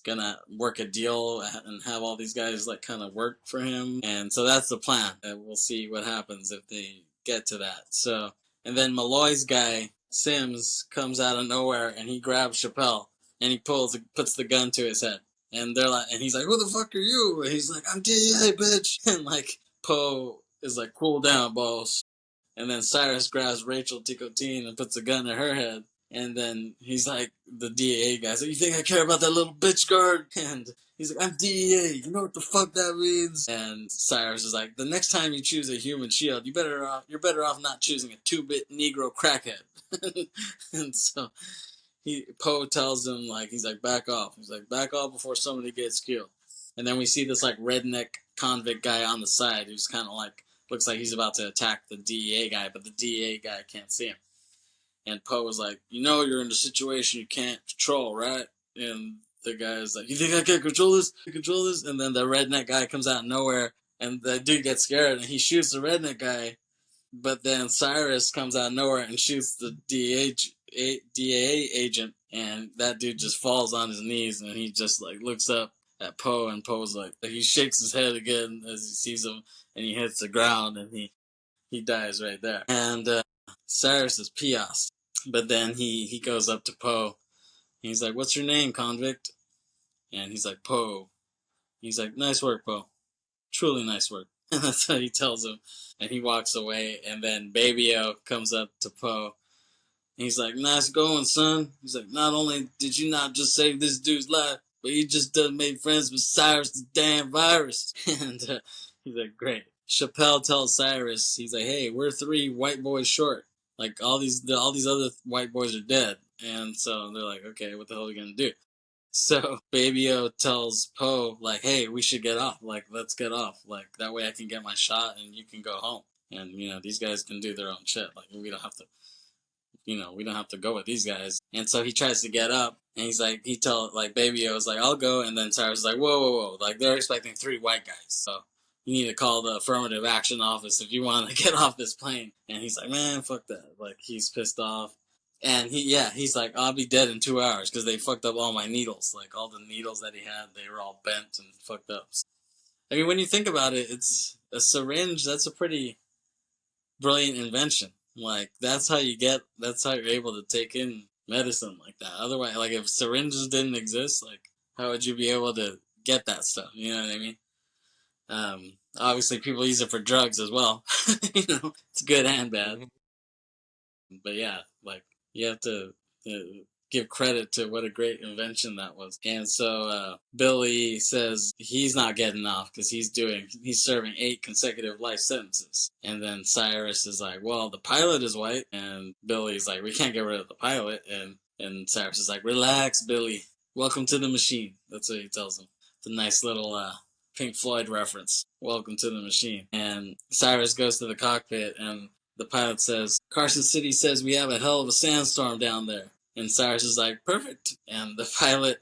gonna work a deal and have all these guys like kind of work for him. And so that's the plan. And we'll see what happens if they get to that. So, and then Malloy's guy, Sims, comes out of nowhere, and he grabs Chappelle, and he puts the gun to his head. And they're like, and he's like, who the fuck are you? And he's like, I'm DEA, bitch. And like, Poe is like, cool down, boss. And then Cyrus grabs Rachel Ticotin and puts a gun in her head. And then he's like, the DEA guy, so you think I care about that little bitch guard? And he's like, I'm DEA, you know what the fuck that means? And Cyrus is like, the next time you choose a human shield, you're better off not choosing a 2-bit Negro crackhead. And so Poe tells him, like, he's like, back off. He's like, back off before somebody gets killed. And then we see this like redneck convict guy on the side who's kind of like, looks like he's about to attack the DEA guy, but the DEA guy can't see him. And Poe was like, you know you're in a situation you can't control, right? And the guy's like, you think I can control this? And then the redneck guy comes out of nowhere, and the dude gets scared, and he shoots the redneck guy. But then Cyrus comes out of nowhere and shoots the DEA agent, and that dude just falls on his knees, and he just like looks up, at Poe, and Poe's like he shakes his head again as he sees him, and he hits the ground, and he dies right there. And Cyrus is pissed, but then he goes up to Poe. He's like, "What's your name, convict?" And he's like, "Poe." He's like, "Nice work, Poe. Truly nice work." And that's what he tells him. And he walks away, and then Baby-O comes up to Poe. He's like, "Nice going, son." He's like, "Not only did you not just save this dude's life, but you just done made friends with Cyrus the damn virus." And he's like, "Great." Chappelle tells Cyrus, he's like, "Hey, we're 3 white boys short. Like all these other white boys are dead." And so they're like, "Okay, what the hell are we gonna do?" So Baby-O tells Poe, like, "Hey, we should get off. Like, let's get off. Like, that way I can get my shot and you can go home. And, these guys can do their own shit. Like, we don't have to, we don't have to go with these guys." And so he tries to get up, and he's like, Baby-O's like, "I'll go." And then Cyrus is like, "Whoa, whoa, whoa. Like, they're expecting 3 white guys. So you need to call the affirmative action office if you want to get off this plane." And he's like, "Man, fuck that." Like, he's pissed off. And he's like, "I'll be dead in 2 hours because they fucked up all my needles. Like, all the needles that he had, they were all bent and fucked up." I mean, when you think about it, it's a syringe. That's a pretty brilliant invention. Like, that's how you're able to take in medicine like that. Otherwise, like, if syringes didn't exist, like, how would you be able to get that stuff? You know what I mean? Obviously, people use it for drugs as well. It's good and bad. Mm-hmm. But yeah, like, you have to give credit to what a great invention that was. And so Billy says he's not getting off because he's serving 8 consecutive life sentences. And then Cyrus is like, "Well, the pilot is white." And Billy's like, "We can't get rid of the pilot." And Cyrus is like, "Relax, Billy. Welcome to the machine." That's what he tells him. It's a nice little Pink Floyd reference. Welcome to the machine. And Cyrus goes to the cockpit, and the pilot says, "Carson City says we have a hell of a sandstorm down there." And Cyrus is like, "Perfect." And the pilot,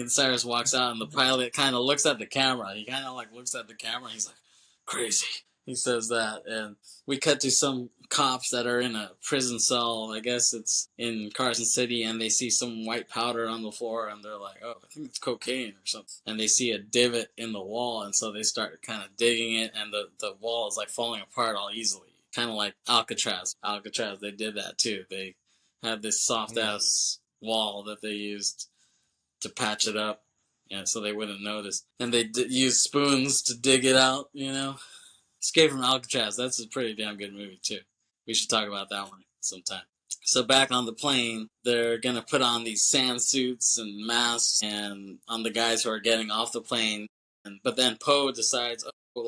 Cyrus walks out, and the pilot kind of looks at the camera. He kind of like looks at the camera. He's like, "Crazy." He says that. And we cut to some cops that are in a prison cell. I guess it's in Carson City, and they see some white powder on the floor, and they're like, "Oh, I think it's cocaine or something." And they see a divot in the wall, and so they start kind of digging it, and the wall is like falling apart all easily. Kind of like Alcatraz. Alcatraz, they did that too. They had this soft-ass wall that they used to patch it up, so they wouldn't notice. And they used spoons to dig it out, Escape from Alcatraz, that's a pretty damn good movie, too. We should talk about that one sometime. So back on the plane, they're going to put on these sand suits and masks and on the guys who are getting off the plane. But then Poe decides, I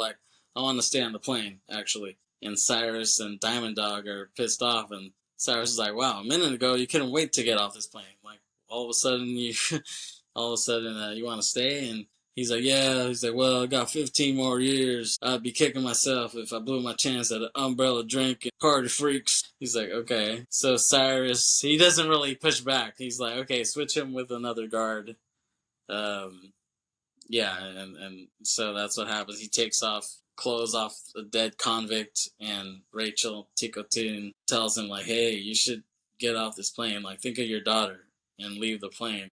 want to stay on the plane, actually. And Cyrus and Diamond Dog are pissed off, and Cyrus is like, "Wow, a minute ago you couldn't wait to get off this plane. Like, all of a sudden you want to stay?" And he's like, "Yeah." He's like, "Well, I got 15 more years. I'd be kicking myself if I blew my chance at an umbrella drink and party freaks." He's like, "Okay." So Cyrus, he doesn't really push back. He's like, "Okay, switch him with another guard." Yeah, and so that's what happens. He takes clothes off a dead convict, and Rachel Ticotin tells him, like, "Hey, you should get off this plane. Like, think of your daughter and leave the plane."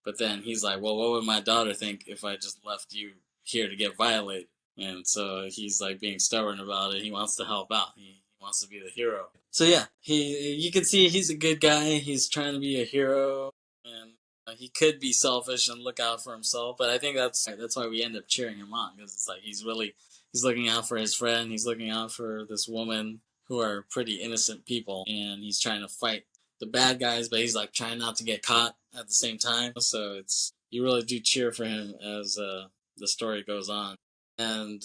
But then he's like, "Well, what would my daughter think if I just left you here to get violated?" And so he's like being stubborn about it. He wants to help out. He wants to be the hero. So yeah, you can see he's a good guy. He's trying to be a hero, and he could be selfish and look out for himself. But I think that's why we end up cheering him on, because it's like he's looking out for his friend. He's looking out for this woman, who are pretty innocent people, and he's trying to fight the bad guys, but he's like trying not to get caught at the same time. So you really do cheer for him as the story goes on. And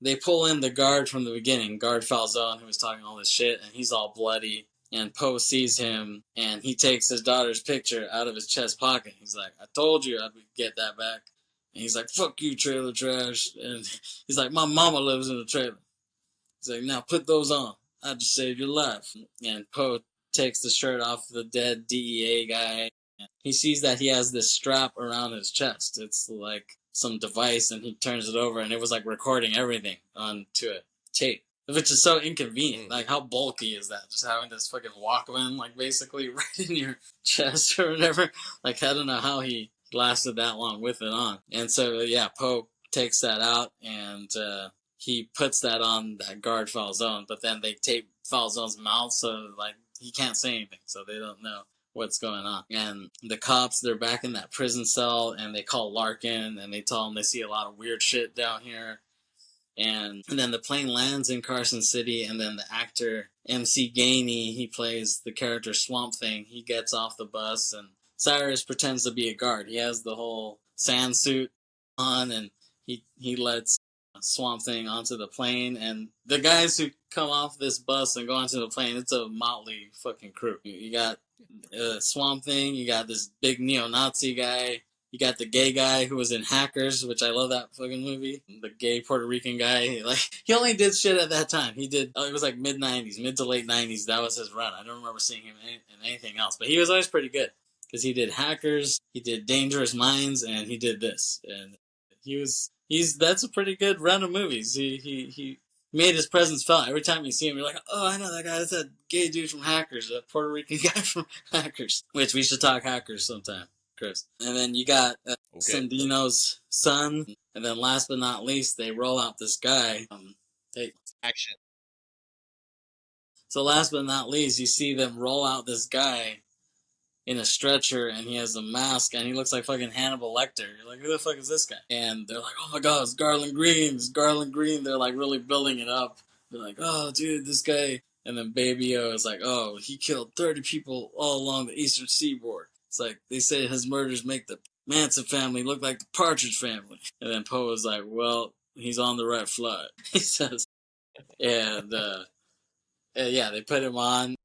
they pull in the guard from the beginning, Guard Falzone, who was talking all this shit, and he's all bloody. And Poe sees him, and he takes his daughter's picture out of his chest pocket. He's like, "I told you I'd get that back." And he's like, "Fuck you, trailer trash." And he's like, "My mama lives in the trailer." He's like, "Now put those on. I just saved your life." And Poe takes the shirt off the dead DEA guy. He sees that he has this strap around his chest. It's like some device, and he turns it over, and it was like recording everything onto a tape, which is so inconvenient. Like, how bulky is that? Just having this fucking Walkman, like, basically right in your chest or whatever. Like, I don't know how he lasted that long with it on. And so, yeah, Poe takes that out, and he puts that on that guard Falzone, but then they tape Falzone's mouth so, like, he can't say anything, so they don't know what's going on. And the cops, they're back in that prison cell, and they call Larkin, and they tell him they see a lot of weird shit down here. And then the plane lands in Carson City, and then the actor MC Gainey, he plays the character Swamp Thing. He gets off the bus, and Cyrus pretends to be a guard. He has the whole sand suit on, and he lets Swamp Thing onto the plane. And the guys who come off this bus and go onto the plane, it's a motley fucking crew. You got Swamp Thing, you got this big neo-Nazi guy, you got the gay guy who was in Hackers, which I love that fucking movie. The gay Puerto Rican guy. Like, he only did shit at that time. He did, it was like mid-90s, mid to late 90s. That was his run. I don't remember seeing him in anything else. But he was always pretty good. Because he did Hackers, he did Dangerous Minds, and he did this. And that's a pretty good run of movies. He made his presence felt. Every time you see him, you're like, oh, I know that guy. That's that gay dude from Hackers, that Puerto Rican guy from Hackers. Which we should talk Hackers sometime, Chris. And then you got Sandino's son. And then last but not least, they roll out this guy. Action. So last but not least, you see them roll out this guy in a stretcher, and he has a mask, and he looks like fucking Hannibal Lecter. You're like, who the fuck is this guy? And they're like, oh my god, it's Garland Green. It's Garland Green. They're like really building it up. They're like, oh dude, this guy. And then Baby O is like, oh, he killed 30 people all along the eastern seaboard. It's like, they say his murders make the Manson family look like the Partridge family. And then Poe is like, well, he's on the right flight, he says. And yeah, they put him on.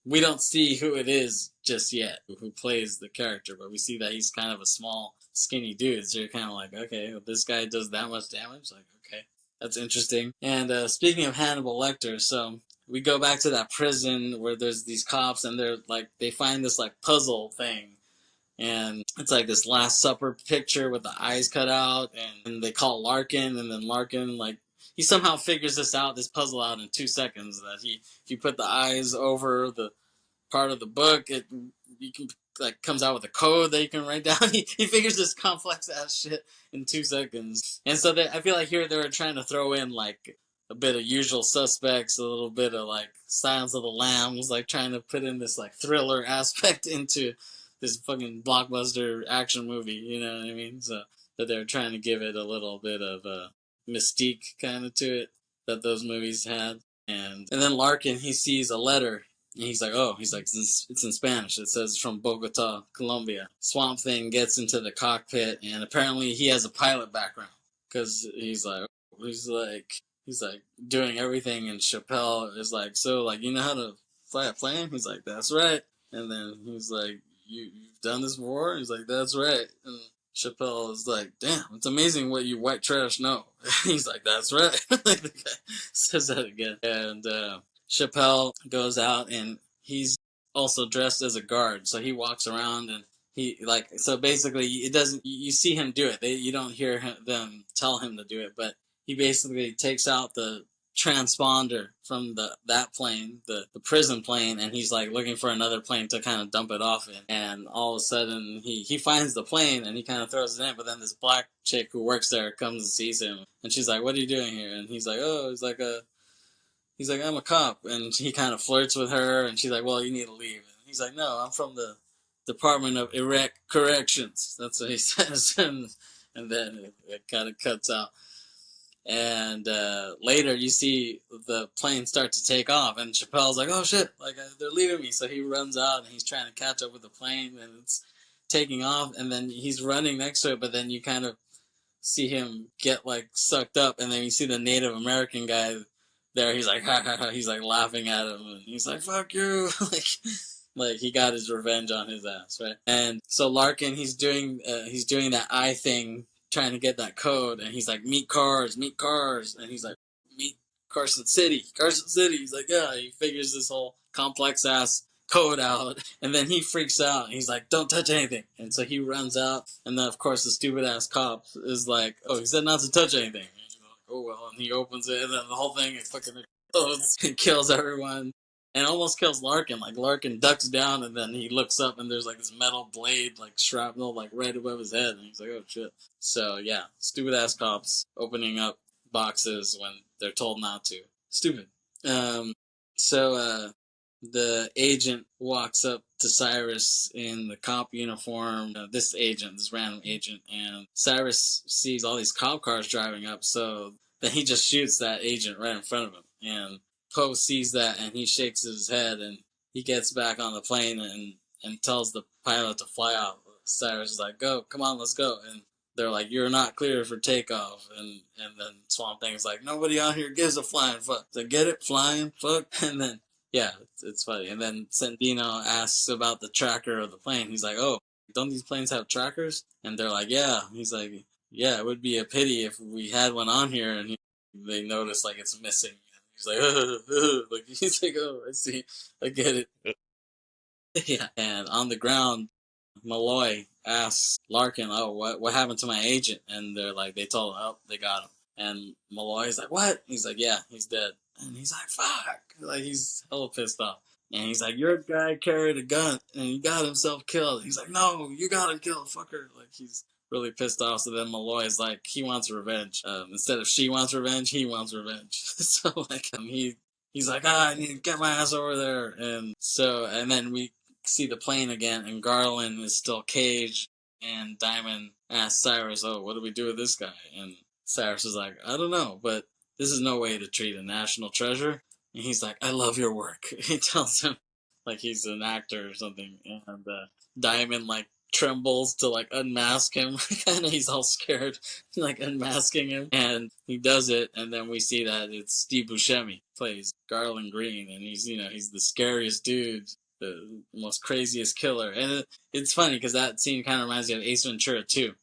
We don't see who it is just yet, who plays the character, but we see that he's kind of a small, skinny dude. So you're kind of like, okay, well, this guy does that much damage? Like, okay, that's interesting. And speaking of Hannibal Lecter, so we go back to that prison where there's these cops, and they're like, they find this like puzzle thing. And it's like this Last Supper picture with the eyes cut out, and they call Larkin, and then Larkin, like, he somehow figures this puzzle out in 2 seconds, that if you put the eyes over the part of the book, you can, like, comes out with a code that you can write down. He figures this complex ass shit in 2 seconds. And so I feel like here they were trying to throw in like a bit of Usual Suspects, a little bit of like Silence of the Lambs, like trying to put in this like thriller aspect into this fucking blockbuster action movie, you know what I mean? So that they're trying to give it a little bit of a mystique kind of to it that those movies had. And then Larkin, he sees a letter, and he's like, it's in Spanish. It says from Bogota, Colombia. Swamp Thing gets into the cockpit, and apparently he has a pilot background, because he's like doing everything, and Chappelle is like, so, like, you know how to fly a plane? He's like, that's right. And then he's like, you've done this before? He's like, that's right. And Chappelle is like, damn, it's amazing what you white trash know. He's like, that's right. Like, the guy says that again. And Chappelle goes out, and he's also dressed as a guard. So he walks around, and so basically it doesn't, you see him do it. You don't hear them tell him to do it, but he basically takes out the transponder from that plane, the prison plane, and he's like looking for another plane to kind of dump it off in. And all of a sudden he finds the plane, and he kind of throws it in, but then this black chick who works there comes and sees him, and she's like, what are you doing here? And he's like, he's like, I'm a cop. And he kind of flirts with her, and she's like, well, you need to leave. And he's like, no, I'm from the Department of Erect Corrections. That's what he says. And then it kind of cuts out. And later you see the plane start to take off, and Chappelle's like, oh shit, like, they're leaving me. So he runs out, and he's trying to catch up with the plane, and it's taking off, and then he's running next to it, but then you kind of see him get like sucked up, and then you see the Native American guy there. He's like, ha ha ha, he's like laughing at him, and he's like, fuck you. like he got his revenge on his ass, right? And so Larkin, he's doing that eye thing, trying to get that code, and he's like, meet cars, and he's like, meet Carson City. He's like, yeah. He figures this whole complex ass code out, and then he freaks out. He's like, don't touch anything. And so he runs out, and then of course the stupid ass cop is like, oh, he said not to touch anything. And you're like, oh well. And he opens it, and then the whole thing fucking explodes and kills everyone. and almost kills Larkin. Like Larkin ducks down, and then he looks up, and there's like this metal blade, like shrapnel, like right above his head, and he's like, "Oh shit!" So yeah, stupid ass cops opening up boxes when they're told not to. Stupid. Um, so the agent walks up to Cyrus in the cop uniform. This random agent, and Cyrus sees all these cop cars driving up. So then he just shoots that agent right in front of him, and Poe sees that and he shakes his head and he gets back on the plane and tells the pilot to fly out. Cyrus is like, "Go, come on, let's go." And they're like, "You're not clear for takeoff." And then Swamp Thing's like, "Nobody on here gives a flying fuck." So get it, flying fuck. And then yeah, it's funny. And then Sandino asks about the tracker of the plane. He's like, "Oh, don't these planes have trackers?" And they're like, "Yeah." He's like, "Yeah, it would be a pity if we had one on here." And they notice like it's missing. He's like, like he's like, "Oh, I see, I get it." Yeah. And on the ground, Malloy asks Larkin, "Oh, what happened to my agent?" And they're like, they told him, "Oh, they got him." And Malloy's like, "What?" He's like, "Yeah, he's dead." And he's like, "Fuck!" Like he's hella pissed off. And he's like, "Your guy carried a gun and he got himself killed." He's like, "No, you got him killed, fucker!" Like he's really pissed off. So then Malloy's like, he wants revenge. Instead of she wants revenge, he wants revenge. So like he's like, I need to get my ass over there. And then we see the plane again, and Garland is still caged. And Diamond asks Cyrus, "Oh, what do we do with this guy?" And Cyrus is like, "I don't know, but this is no way to treat a national treasure." And he's like, "I love your work." He tells him like he's an actor or something. And Diamond like trembles to like unmask him. And he's all scared, like unmasking him. And he does it, and then we see that it's Steve Buscemi plays Garland Green, and he's the scariest dude, the most craziest killer. And it's funny because that scene kind of reminds me of Ace Ventura 2,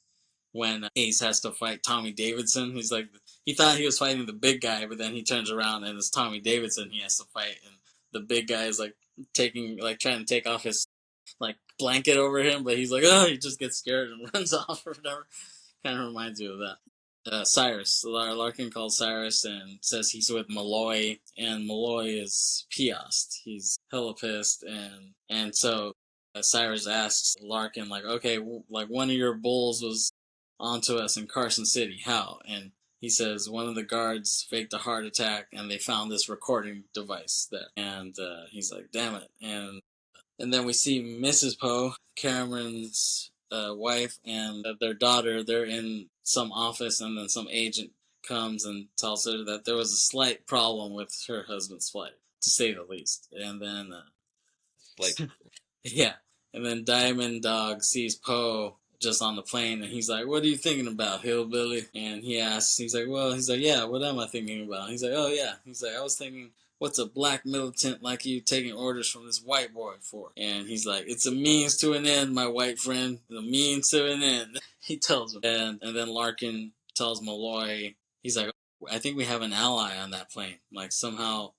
when Ace has to fight Tommy Davidson. He's like, he thought he was fighting the big guy, but then he turns around and it's Tommy Davidson he has to fight, and the big guy is like trying to take off his like blanket over him, but he's like, oh, he just gets scared and runs off or whatever. Kind of reminds you of that. Cyrus. Larkin calls Cyrus and says he's with Malloy, and Malloy is pissed. He's hella pissed, and so Cyrus asks Larkin, like, "Okay, like one of your bulls was onto us in Carson City. How?" And he says one of the guards faked a heart attack, and they found this recording device there. And he's like, "Damn it!" And then we see Mrs. Poe, Cameron's wife, and their daughter. They're in some office, and then some agent comes and tells her that there was a slight problem with her husband's flight, to say the least. And then, yeah, and then Diamond Dog sees Poe just on the plane, and he's like, "What are you thinking about, hillbilly?" And he's like, "Yeah, what am I thinking about?" He's like, "Oh yeah," he's like, "I was thinking, what's a black militant like you taking orders from this white boy for?" And he's like, "It's a means to an end, my white friend, the means to an end." He tells him, and then Larkin tells Malloy, he's like, "I think we have an ally on that plane. Like somehow,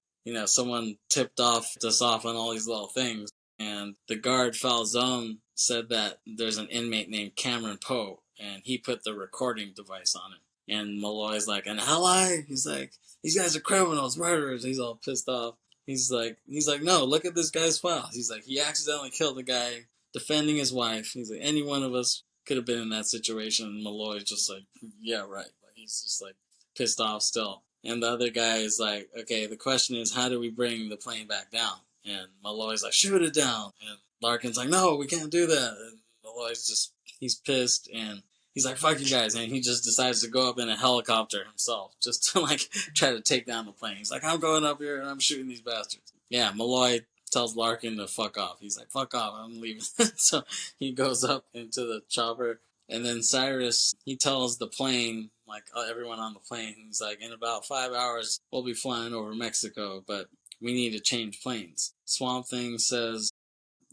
someone tipped us off on all these little things." And the guard Falzone said that there's an inmate named Cameron Poe, and he put the recording device on it. And Malloy's like, "An ally?" He's like, "These guys are criminals, murderers." He's all pissed off. He's like, "No, look at this guy's files." He's like, "He accidentally killed a guy defending his wife." He's like, "Any one of us could have been in that situation." And Malloy's just like, "Yeah, right." Like, he's just like pissed off still. And the other guy is like, "Okay, the question is, how do we bring the plane back down?" And Malloy's like, "Shoot it down." And Larkin's like, "No, we can't do that." And Malloy's he's pissed, and he's like, "Fuck you guys." And he just decides to go up in a helicopter himself, just to like try to take down the plane. He's like, "I'm going up here and I'm shooting these bastards." Yeah, Malloy tells Larkin to fuck off. He's like, "Fuck off, I'm leaving." So he goes up into the chopper, and then Cyrus, he tells the plane, like everyone on the plane, he's like, "In about 5 hours, we'll be flying over Mexico, but we need to change planes." Swamp Thing says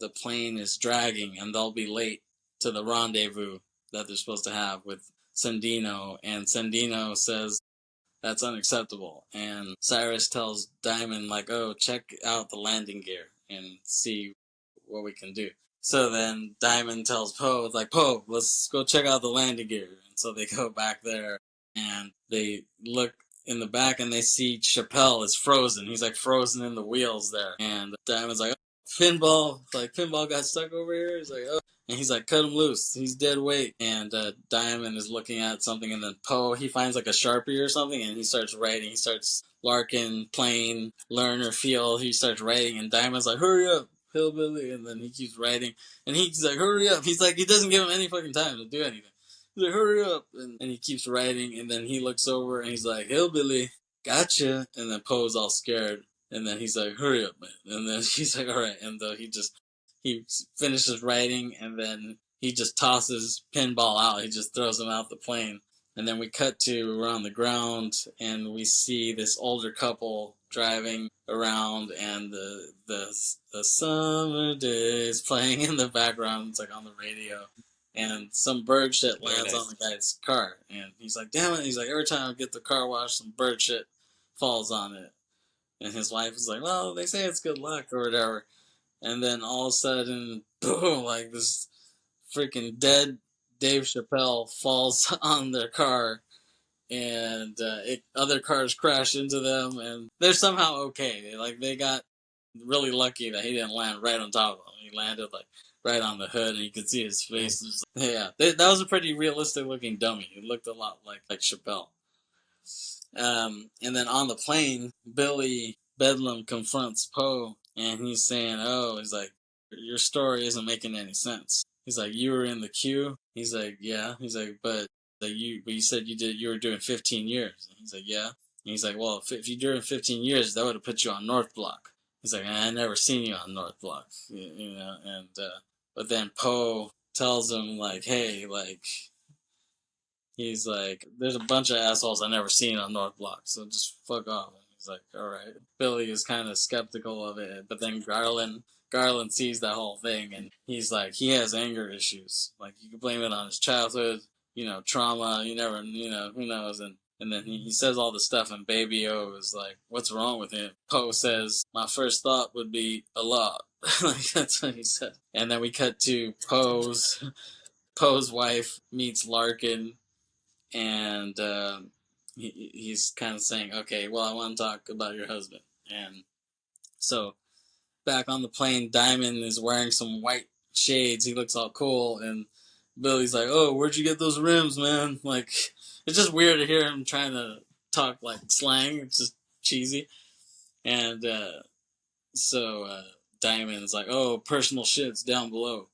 the plane is dragging and they'll be late to the rendezvous that they're supposed to have with Sandino. And Sandino says that's unacceptable. And Cyrus tells Diamond, like, "Oh, check out the landing gear and see what we can do." So then Diamond tells Poe, like, "Poe, let's go check out the landing gear." And so they go back there and they look in the back, and they see Chappelle is frozen. He's like frozen in the wheels there, and Diamond's like, oh, Pinball got stuck over here. He's like, oh. And he's like, cut him loose. He's dead weight. And Diamond is looking at something, and then Poe, he finds like a Sharpie or something, and he starts writing. He starts Larkin, plane, learner, feel. He starts writing, and Diamond's like, hurry up, hillbilly. And then he keeps writing, and he's like, hurry up. He's like, he doesn't give him any fucking time to do anything. He's like, hurry up. And he keeps writing, and then he looks over, and he's like, hillbilly, gotcha. And then Poe's all scared, and then he's like, hurry up, man. And then he's like, all right. And he finishes writing, and then he just tosses Pinball out. He just throws him out the plane. And then we cut to we're on the ground, and we see this older couple driving around, and the summer days playing in the background. It's like on the radio. And some bird shit lands on the guy's car. And he's like, damn it. He's like, every time I get the car washed, some bird shit falls on it. And his wife is like, well, they say it's good luck or whatever. And then all of a sudden, boom, like this freaking dead Dave Chappelle falls on their car, and other cars crash into them, and they're somehow okay. They got really lucky that he didn't land right on top of them. He landed like right on the hood, and you could see his face. Yeah, that was a pretty realistic looking dummy. It looked a lot like Chappelle. And then on the plane, Billy Bedlam confronts Poe, and he's saying, he's like, your story isn't making any sense. He's like, you were in the queue? He's like, yeah. He's like, but you said you were doing 15 years. And he's like, yeah. And he's like, well, if you're doing 15 years, that would have put you on North Block. He's like, I never seen you on North Block, you know. And but then Poe tells him like, hey, like, he's like, there's a bunch of assholes I never seen on North Block, so just fuck off. And he's like, all right. Billy is kind of skeptical of it, but then Garland sees that whole thing, and he's like, he has anger issues. Like, you can blame it on his childhood, trauma. You never, who knows? And then he says all the stuff, and Baby O is like, what's wrong with him? Poe says, my first thought would be a lot. Like, that's what he said. And then we cut to Poe's wife meets Larkin, and he's kind of saying, okay, well, I want to talk about your husband. And so back on the plane, Diamond is wearing some white shades. He looks all cool, and Billy's like, oh, where'd you get those rims, man? Like, it's just weird to hear him trying to talk like slang. It's just cheesy. And so Diamond is like, oh, personal shit's down below.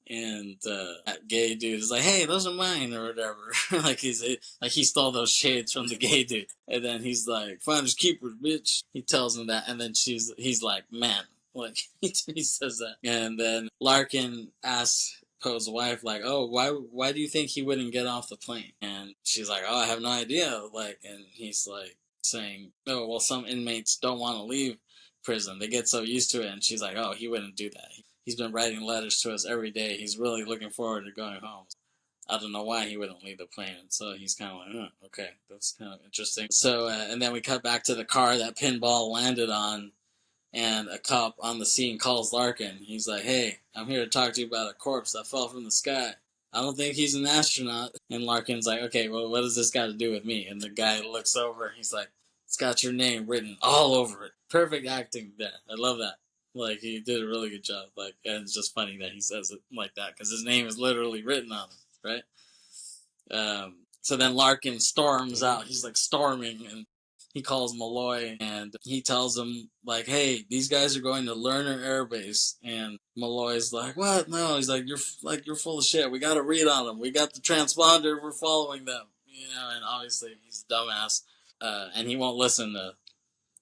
And that gay dude is like, hey, those are mine, or whatever. Like he stole those shades from the gay dude. And then he's like, finders keepers, bitch. He tells him that, and then he's like, man. Like, he says that. And then Larkin asks Poe's wife, like, oh, why do you think he wouldn't get off the plane? And she's like, oh, I have no idea. Like, and he's like saying, oh, well, some inmates don't want to leave prison. They get so used to it. And she's like, oh, he wouldn't do that. He's been writing letters to us every day. He's really looking forward to going home. I don't know why he wouldn't leave the plane. So he's kind of like, okay, that's kind of interesting. So, and then we cut back to the car that Pinball landed on, and a cop on the scene calls Larkin. He's like, hey, I'm here to talk to you about a corpse that fell from the sky. I don't think he's an astronaut. And Larkin's like, okay, well, what does this got to do with me? And the guy looks over. He's like, it's got your name written all over it. Perfect acting there. I love that. Like, he did a really good job. Like, and it's just funny that he says it like that, because his name is literally written on it, right? So then Larkin storms out. He's like storming, and he calls Malloy, and he tells him, like, hey, these guys are going to Lerner Air Base. And Malloy's like, what? No. He's like, you're full of shit. We got to read on them. We got the transponder. We're following them. And obviously he's a dumbass, and he won't listen to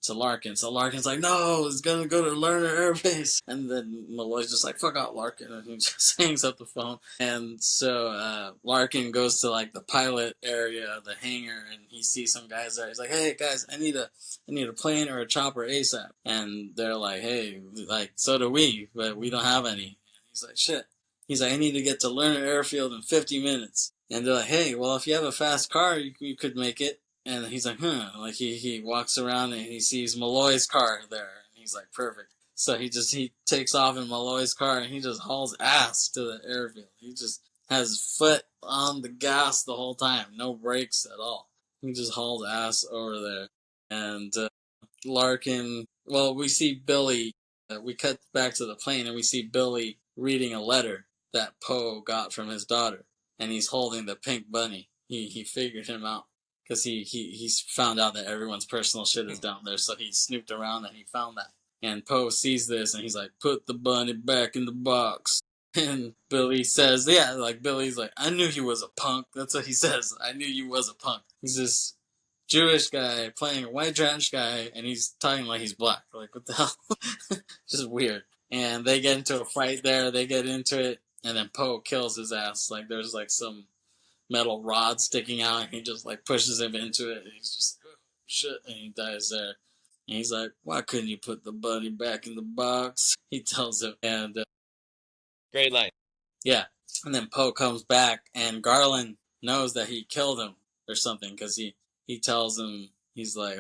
Larkin. So Larkin's like, no, it's going to go to Lerner Air Base. And then Malloy's just like, fuck out, Larkin. And he just hangs up the phone. And so Larkin goes to like the pilot area, the hangar, and he sees some guys there. He's like, hey, guys, I need a plane or a chopper ASAP. And they're like, hey, like, so do we, but we don't have any. And he's like, shit. He's like, I need to get to Lerner Airfield in 50 minutes. And they're like, hey, well, if you have a fast car, you could make it. And he's like, like he walks around and he sees Malloy's car there. And he's like, perfect. So he takes off in Malloy's car, and he just hauls ass to the airfield. He just has his foot on the gas the whole time. No brakes at all. He just hauled ass over there. And Larkin, well, we see Billy, we cut back to the plane and we see Billy reading a letter that Poe got from his daughter. And he's holding the pink bunny. He figured him out. Because he's found out that everyone's personal shit is down there. So he snooped around and he found that. And Poe sees this and he's like, put the bunny back in the box. And Billy says, yeah, like Billy's like, I knew he was a punk. That's what he says. I knew you was a punk. He's this Jewish guy playing a white trash guy, and he's talking like he's black. Like, what the hell? Just weird. And they get into a fight there. They get into it, and then Poe kills his ass. Like, there's like some metal rod sticking out, and he just like pushes him into it. And he's just like, oh, shit, and he dies there. And he's like, why couldn't you put the bunny back in the box? He tells him, and great line. Yeah, and then Poe comes back, and Garland knows that he killed him or something, because he tells him, he's like,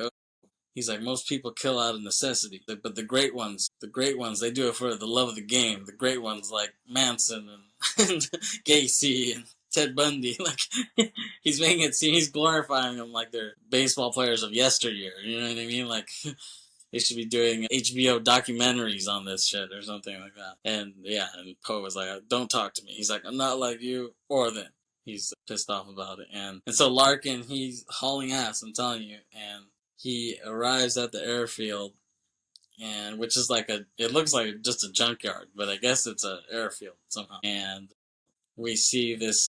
most people kill out of necessity, but the great ones, they do it for the love of the game. The great ones like Manson and Gacy and Ted Bundy, like, he's making it seem, he's glorifying them like they're baseball players of yesteryear, you know what I mean? Like, they should be doing HBO documentaries on this shit or something like that. And yeah, and Poe was like, don't talk to me. He's like, I'm not like you or them. He's pissed off about it. And so Larkin, he's hauling ass, I'm telling you. And he arrives at the airfield, and which is like it looks like just a junkyard, but I guess it's an airfield somehow. And we see this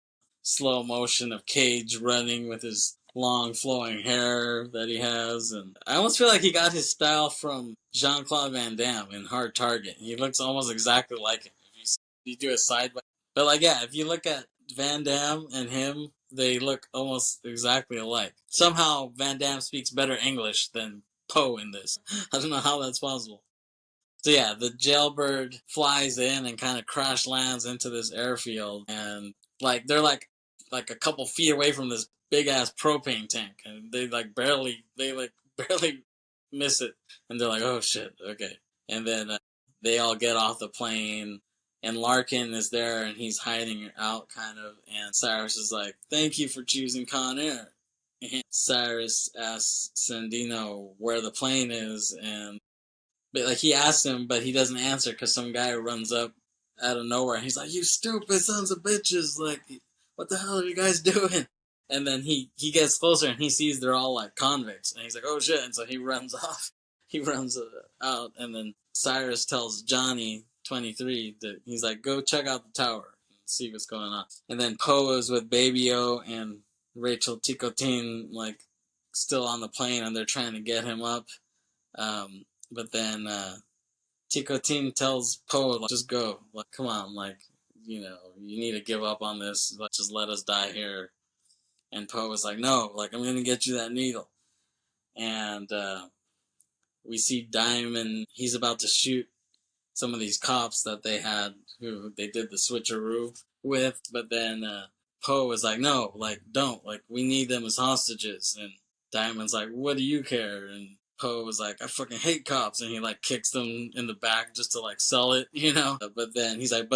slow motion of Cage running with his long flowing hair that he has, and I almost feel like he got his style from Jean-Claude Van Damme in Hard Target. He looks almost exactly like him. If you do a side by, but like, yeah, if you look at Van Damme and him, they look almost exactly alike. Somehow Van Damme speaks better English than Poe in this. I don't know how that's possible. So yeah, the jailbird flies in and kind of crash lands into this airfield, and like they're like a couple feet away from this big ass propane tank, and they barely miss it, and they're like, oh shit, okay. And then they all get off the plane, and Larkin is there, and he's hiding out kind of, and Cyrus is like, thank you for choosing Con Air. And Cyrus asks Sandino where the plane is, and but like he asks him, but he doesn't answer because some guy runs up out of nowhere. And he's like, "You stupid sons of bitches! Like, what the hell are you guys doing?" And then he gets closer and he sees they're all like convicts, and he's like, "Oh shit!" And so he runs off. He runs out, and then Cyrus tells Johnny 23 that he's like, "Go check out the tower and see what's going on." And then Poe is with Baby O and Rachel Ticotin, like still on the plane, and they're trying to get him up. But then Ticotin tells Poe, like, just go. Like, come on, like, you need to give up on this. Like, just let us die here. And Poe was like, no, like, I'm going to get you that needle. And we see Diamond, he's about to shoot some of these cops that they had, who they did the switcheroo with. But then Poe was like, no, like, don't. Like, we need them as hostages. And Diamond's like, what do you care? And Poe was like, I fucking hate cops, and he like kicks them in the back just to like sell it, But then he's like,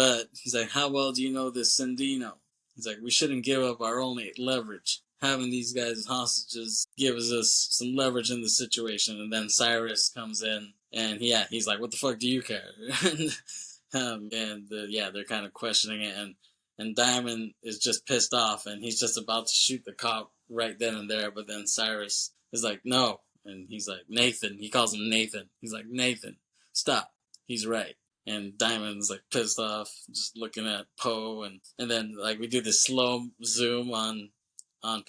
how well do you know this Sandino? He's like, we shouldn't give up our only leverage. Having these guys as hostages gives us some leverage in the situation. And then Cyrus comes in, and he's like, what the fuck do you care? They're kind of questioning it, and Diamond is just pissed off, and he's just about to shoot the cop right then and there, but then Cyrus is like, no. And he's like, Nathan. He calls him Nathan. He's like, Nathan, stop. He's right. And Diamond's like pissed off, just looking at Poe. And then like we do this slow zoom on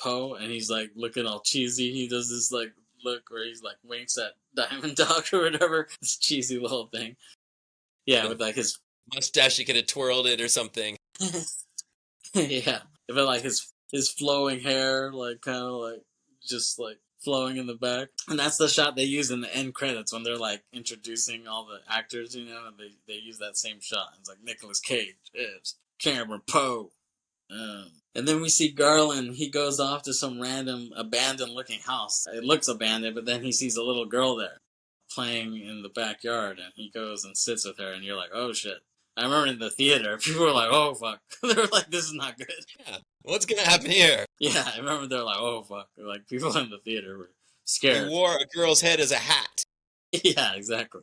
Poe, and he's like looking all cheesy. He does this like look where he's like winks at Diamond Dog or whatever. This cheesy little thing. Yeah, with like his mustache, he could have twirled it or something. Yeah, but like his flowing hair, like kind of like just like flowing in the back. And that's the shot they use in the end credits when they're like introducing all the actors, and they use that same shot. It's like Nicolas Cage is Cameron Poe. And then we see Garland. He goes off to some random abandoned looking house. It looks abandoned, but then he sees a little girl there playing in the backyard, and he goes and sits with her, and you're like, oh shit. I remember in the theater, people were like, "Oh fuck!" They were like, "This is not good." Yeah. What's gonna happen here? Yeah, I remember they're like, "Oh fuck!" Like people in the theater were He scared. wore a girl's head as a hat. Yeah, exactly.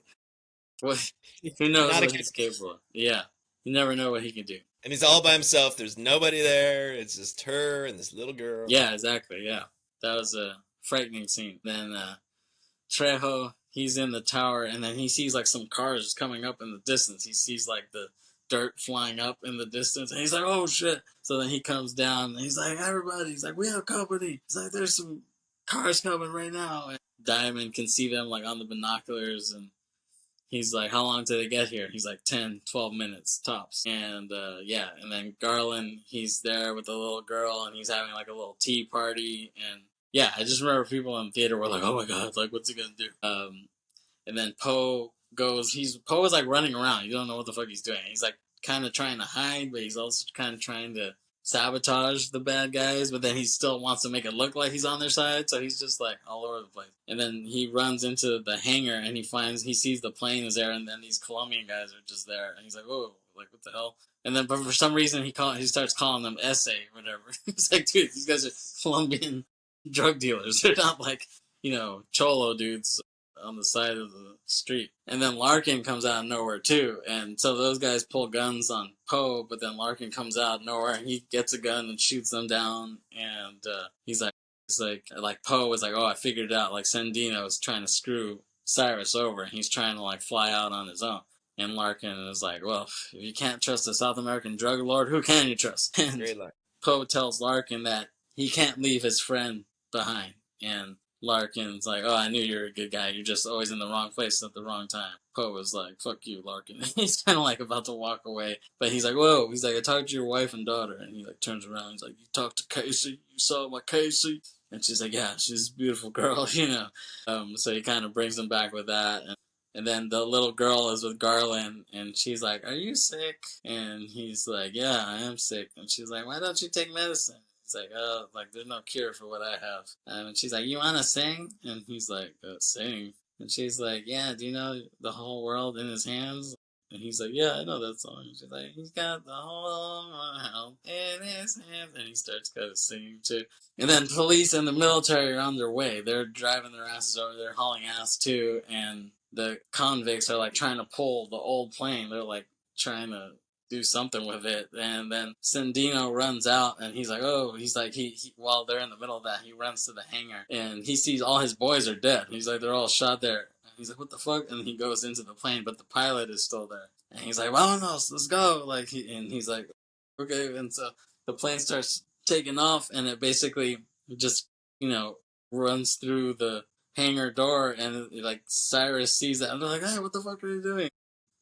What? Who knows Not a what he's capable of? Yeah, you never know what he can do. And he's all by himself. There's nobody there. It's just her and this little girl. Yeah, exactly. Yeah, that was a frightening scene. Then Trejo, he's in the tower, and then he sees like some cars coming up in the distance. He sees like the dirt flying up in the distance, and he's like, "Oh shit!" So then he comes down, and he's like, "Everybody!" He's like, "We have company." He's like, "There's some cars coming right now." And Diamond can see them like on the binoculars, and he's like, "How long did they get here?" He's like, 10, 12 minutes tops. And yeah, and then Garland, he's there with the little girl, and he's having like a little tea party. And yeah, I just remember people in the theater were like, "Oh my god, like what's he gonna do?" And then Poe Poe is like running around. You don't know what the fuck he's doing. He's like kind of trying to hide, but he's also kind of trying to sabotage the bad guys, but then he still wants to make it look like he's on their side, so he's just like all over the place. And then he runs into the hangar and he sees the plane is there, and then these Colombian guys are just there, and he's like, "Whoa, like what the hell?" And then, but for some reason, he starts calling them "Essay" or whatever. It's like, dude, these guys are Colombian drug dealers. They're not like, cholo dudes on the side of the street. And then Larkin comes out of nowhere too, and so those guys pull guns on Poe, but then Larkin comes out of nowhere and he gets a gun and shoots them down. And he's like Poe was like, "Oh, I figured it out, like Sandino is trying to screw Cyrus over, and he's trying to like fly out on his own." And Larkin is like, "Well, if you can't trust a South American drug lord, who can you trust?" And Poe tells Larkin that he can't leave his friend behind, and Larkin's like, "Oh, I knew you were a good guy. You're just always in the wrong place at the wrong time." Poe was like, "Fuck you, Larkin." He's kind of like about to walk away, but he's like, "Whoa." He's like, "I talked to your wife and daughter." And he like turns around. He's like, "You talked to Casey? You saw my Casey?" And she's like, "Yeah, she's a beautiful girl, you know." So he kind of brings him back with that. And then the little girl is with Garland, and she's like, "Are you sick?" And he's like, "Yeah, I am sick." And she's like, "Why don't you take medicine?" He's like, "Oh, like there's no cure for what I have." And she's like, "You want to sing?" And he's like, "Sing?" And she's like, "Yeah, do you know the whole world in his hands?" And he's like, "Yeah, I know that song." And she's like, "He's got the whole world in his hands." And he starts kind of singing too. And then police and the military are on their way. They're driving their asses over. They're hauling ass too. And the convicts are like trying to pull the old plane. They're like trying to do something with it. And then Sandino runs out, and he's like, "Oh," he's like, he while they're in the middle of that, he runs to the hangar, and he sees all his boys are dead. He's like, they're all shot there. And he's like, "What the fuck?" And he goes into the plane, but the pilot is still there. And he's like, "Well, no, let's go." Like, and he's like, "Okay." And so the plane starts taking off, and it basically just, runs through the hangar door, and like Cyrus sees that, and they're like, "Hey, what the fuck are you doing?"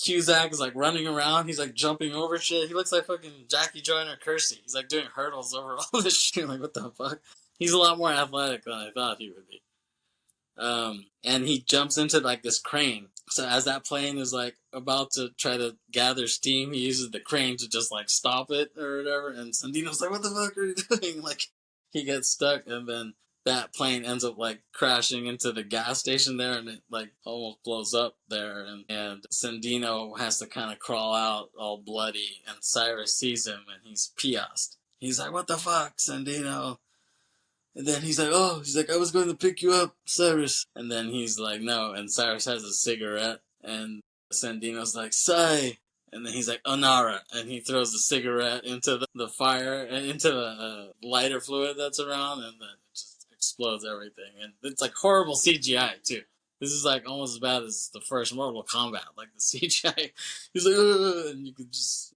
Cusack is like running around. He's like jumping over shit. He looks like fucking Jackie Joyner Kersey. He's like doing hurdles over all this shit. Like, what the fuck? He's a lot more athletic than I thought he would be. And he jumps into like this crane. So as that plane is like about to try to gather steam, he uses the crane to just like stop it or whatever. And Sandino's like, "What the fuck are you doing?" Like, he gets stuck, and then that plane ends up like crashing into the gas station there, and it like almost blows up there, and Sandino has to kind of crawl out all bloody, and Cyrus sees him, and he's pissed. He's like, "What the fuck, Sandino?" And then he's like, "I was going to pick you up, Cyrus." And then he's like, "No." And Cyrus has a cigarette, and Sandino's like, "Sai." And then he's like, "Onara." And he throws the cigarette into the fire, and into the lighter fluid that's around, and then it just explodes everything. And it's like horrible CGI, too. This is like almost as bad as the first Mortal Kombat. Like the CGI, he's like, "Ugh," and you could just...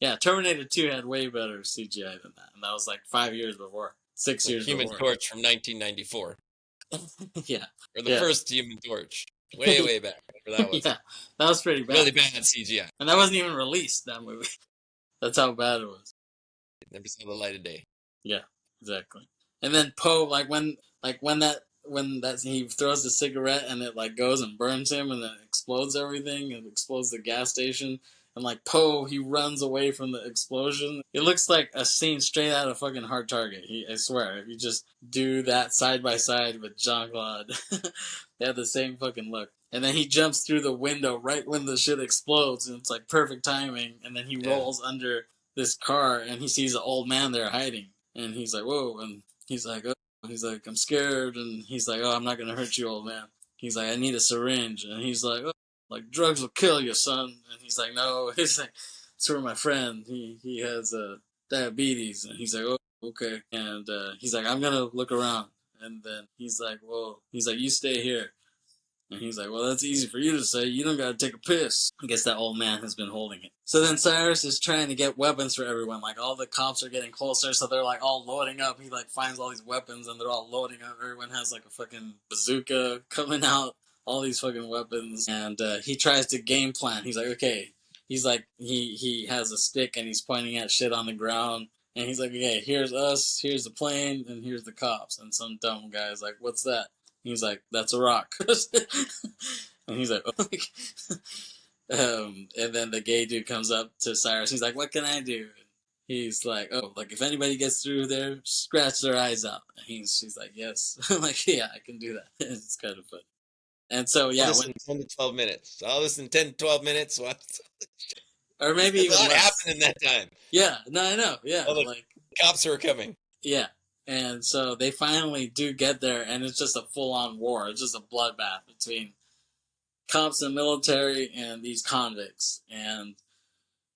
Yeah, Terminator 2 had way better CGI than that. And that was like 5 years before. 6 years Human before. Torch from 1994. Yeah. Or the first Human Torch. Way, way back. That was. Yeah, that was pretty bad. Really bad CGI. And that wasn't even released, that movie. That's how bad it was. It never saw the light of day. Yeah, exactly. And then Poe, when he throws the cigarette and it like goes and burns him and then explodes everything and explodes the gas station, And like Poe, he runs away from the explosion. It looks like a scene straight out of fucking Hard Target. I swear, if you just do that side by side with Jean-Claude, they have the same fucking look. And then he jumps through the window right when the shit explodes, and it's like perfect timing. And then he rolls under this car, and he sees an old man there hiding. And he's like, whoa, and he's like, oh. He's like, I'm scared, and he's like, oh, I'm not gonna hurt you, old man. He's like, I need a syringe, and he's like, oh, like, drugs will kill you, son. And he's like, no. He's like, it's for my friend. He has diabetes, and he's like, oh, okay. And he's like, I'm gonna look around. And then he's like, whoa. He's like, you stay here. And he's like, well, that's easy for you to say. You don't gotta take a piss. I guess that old man has been holding it. So then Cyrus is trying to get weapons for everyone. Like, all the cops are getting closer, so they're, like, all loading up. He, like, finds all these weapons, and they're all loading up. Everyone has, like, a fucking bazooka coming out. All these fucking weapons. And he tries to game plan. He's like, okay. He's like, he has a stick, and he's pointing at shit on the ground. And he's like, okay, here's us, here's the plane, and here's the cops. And some dumb guy's like, what's that? He's like, that's a rock. And he's like, oh. And then the gay dude comes up to Cyrus. He's like, what can I do? He's like, oh, like, if anybody gets through there, scratch their eyes out. And she's like, yes. I'm like, yeah, I can do that. It's kind of fun. And so, yeah. Listen, 10 to 12 minutes. I'll listen 10 to 12 minutes. What? Or maybe even what less. happened in that time? Yeah, no, I know. Yeah. All the like, cops are coming. Yeah. And so they finally do get there, and it's just a full-on war. It's just a bloodbath between cops and military and these convicts. And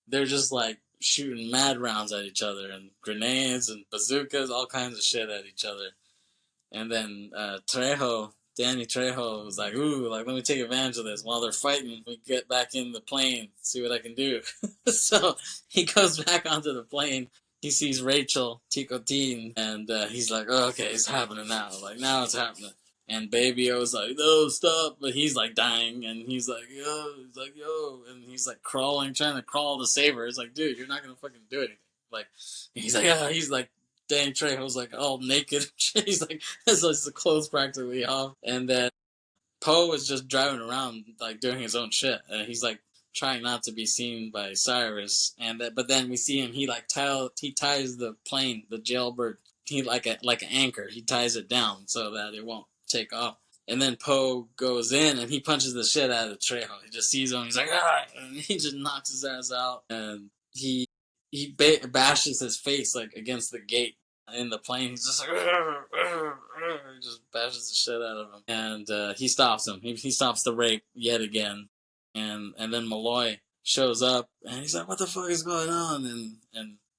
they're just, like, shooting mad rounds at each other, and grenades and bazookas, all kinds of shit at each other. And then Danny Trejo was like, ooh, like, let me take advantage of this. While they're fighting, we get back in the plane, see what I can do. So he goes back onto the plane. He sees Rachel, Ticotin, and he's like, oh, okay, it's happening now. Like, now it's happening. And Baby O's like, no, stop. But he's, like, dying, and he's like, yo. And he's, like, trying to crawl to save her. It's like, dude, you're not going to fucking do anything. Like, he's like, Danny Trejo's, like, all naked. He's like, so it's the clothes practically off. And then Poe is just driving around, like, doing his own shit. And he's, like, trying not to be seen by Cyrus, but then we see him. He ties the plane, the jailbird. He like an anchor. He ties it down so that it won't take off. And then Poe goes in and he punches the shit out of Trejo. He just sees him. He's like, ah! And he just knocks his ass out. And he bashes his face like against the gate in the plane. He's just like, he just bashes the shit out of him. And he stops him. He stops the rape yet again. And then Malloy shows up, and he's like, what the fuck is going on?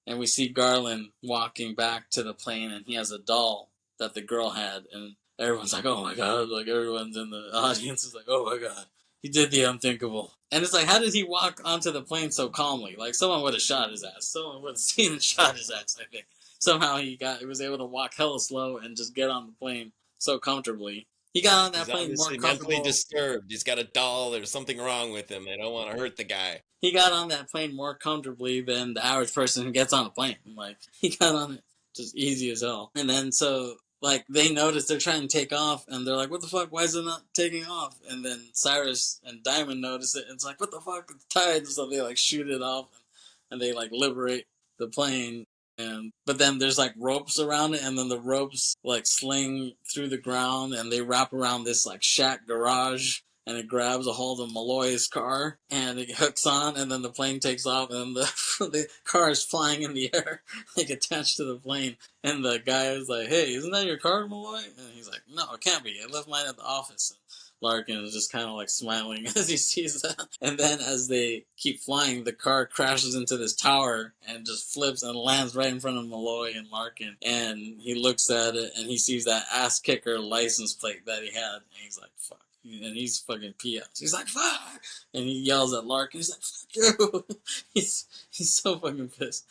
And we see Garland walking back to the plane, and he has a doll that the girl had, and everyone's like, oh my god, like, everyone's in the audience is like, oh my god, he did the unthinkable. And it's like, how did he walk onto the plane so calmly? Like, someone would have shot his ass. Someone would have seen and shot his ass, I think. Somehow he was able to walk hella slow and just get on the plane so comfortably. He got on that plane more comfortable. Mentally disturbed. He's got a doll. There's something wrong with him. They don't want to hurt the guy. He got on that plane more comfortably than the average person who gets on a plane. Like, he got on it just easy as hell. And then so, like, they notice they're trying to take off, and they're like, what the fuck? Why is it not taking off? And then Cyrus and Diamond notice it, and it's like, what the fuck? It's tied. So they, like, shoot it off, and they, like, liberate the plane. But then there's like ropes around it, and then the ropes like sling through the ground, and they wrap around this like shack garage, and it grabs a hold of Malloy's car, and it hooks on, and then the plane takes off, and the car is flying in the air, like attached to the plane. And the guy is like, hey, isn't that your car, Malloy? And he's like, no, it can't be. I left mine at the office. And Larkin is just kind of like smiling as he sees that. And then as they keep flying, the car crashes into this tower and just flips and lands right in front of Malloy and Larkin. And he looks at it and he sees that ass kicker license plate that he had. And he's like, fuck. And he's fucking PS. He's like, fuck! And he yells at Larkin. He's like, fuck you! he's so fucking pissed.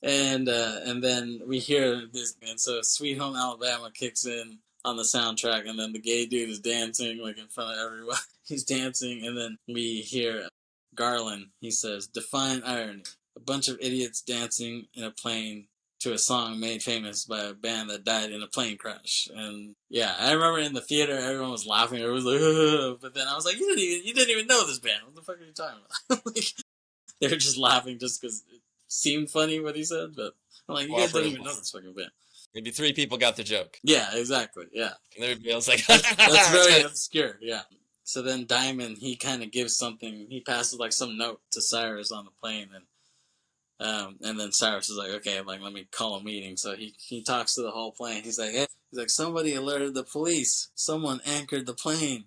And then we hear this, and so Sweet Home Alabama kicks in on the soundtrack, and then the gay dude is dancing like in front of everyone. He's dancing, and then we hear Garland. He says, define irony. A bunch of idiots dancing in a plane to a song made famous by a band that died in a plane crash. And yeah, I remember in the theater everyone was laughing. Everyone was like, ugh. But then I was like, you didn't even know this band. What the fuck are you talking about? Like, they were just laughing just because it seemed funny what he said, but I'm like, you guys don't even know this fucking band. Maybe 3 people got the joke. Yeah, exactly, yeah. And everybody else like, that's very obscure, yeah. So then Diamond, he kind of gives something, he passes like some note to Cyrus on the plane, and then Cyrus is like, okay, like, let me call a meeting. So he talks to the whole plane. He's like, hey, somebody alerted the police. Someone anchored the plane.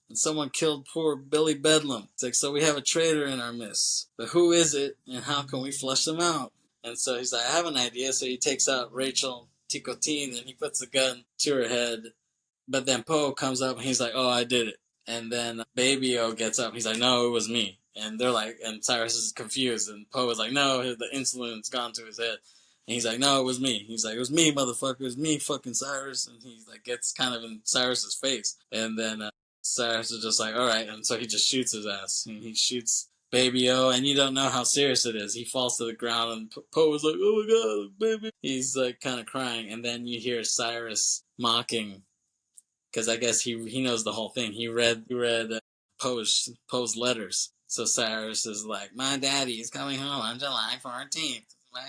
And someone killed poor Billy Bedlam. It's like, so we have a traitor in our midst. But who is it, and how can we flush them out? And so he's like, I have an idea. So he takes out Rachel Ticotin, and he puts the gun to her head. But then Poe comes up, and he's like, oh, I did it. And then Baby O gets up. He's like, no, it was me. And they're like, and Cyrus is confused. And Poe is like, no, the insulin's gone to his head. And he's like, no, it was me. He's like, it was me, motherfucker. It was me, fucking Cyrus. And he like gets kind of in Cyrus's face. And then Cyrus is just like, all right. And so he just shoots his ass. And he shoots Baby O. And you don't know how serious it is. He falls to the ground. And Poe is like, oh my God, baby. He's like kind of crying. And then you hear Cyrus mocking. Because I guess he knows the whole thing. He read Poe's letters. So Cyrus is like, my daddy is coming home on July 14th. My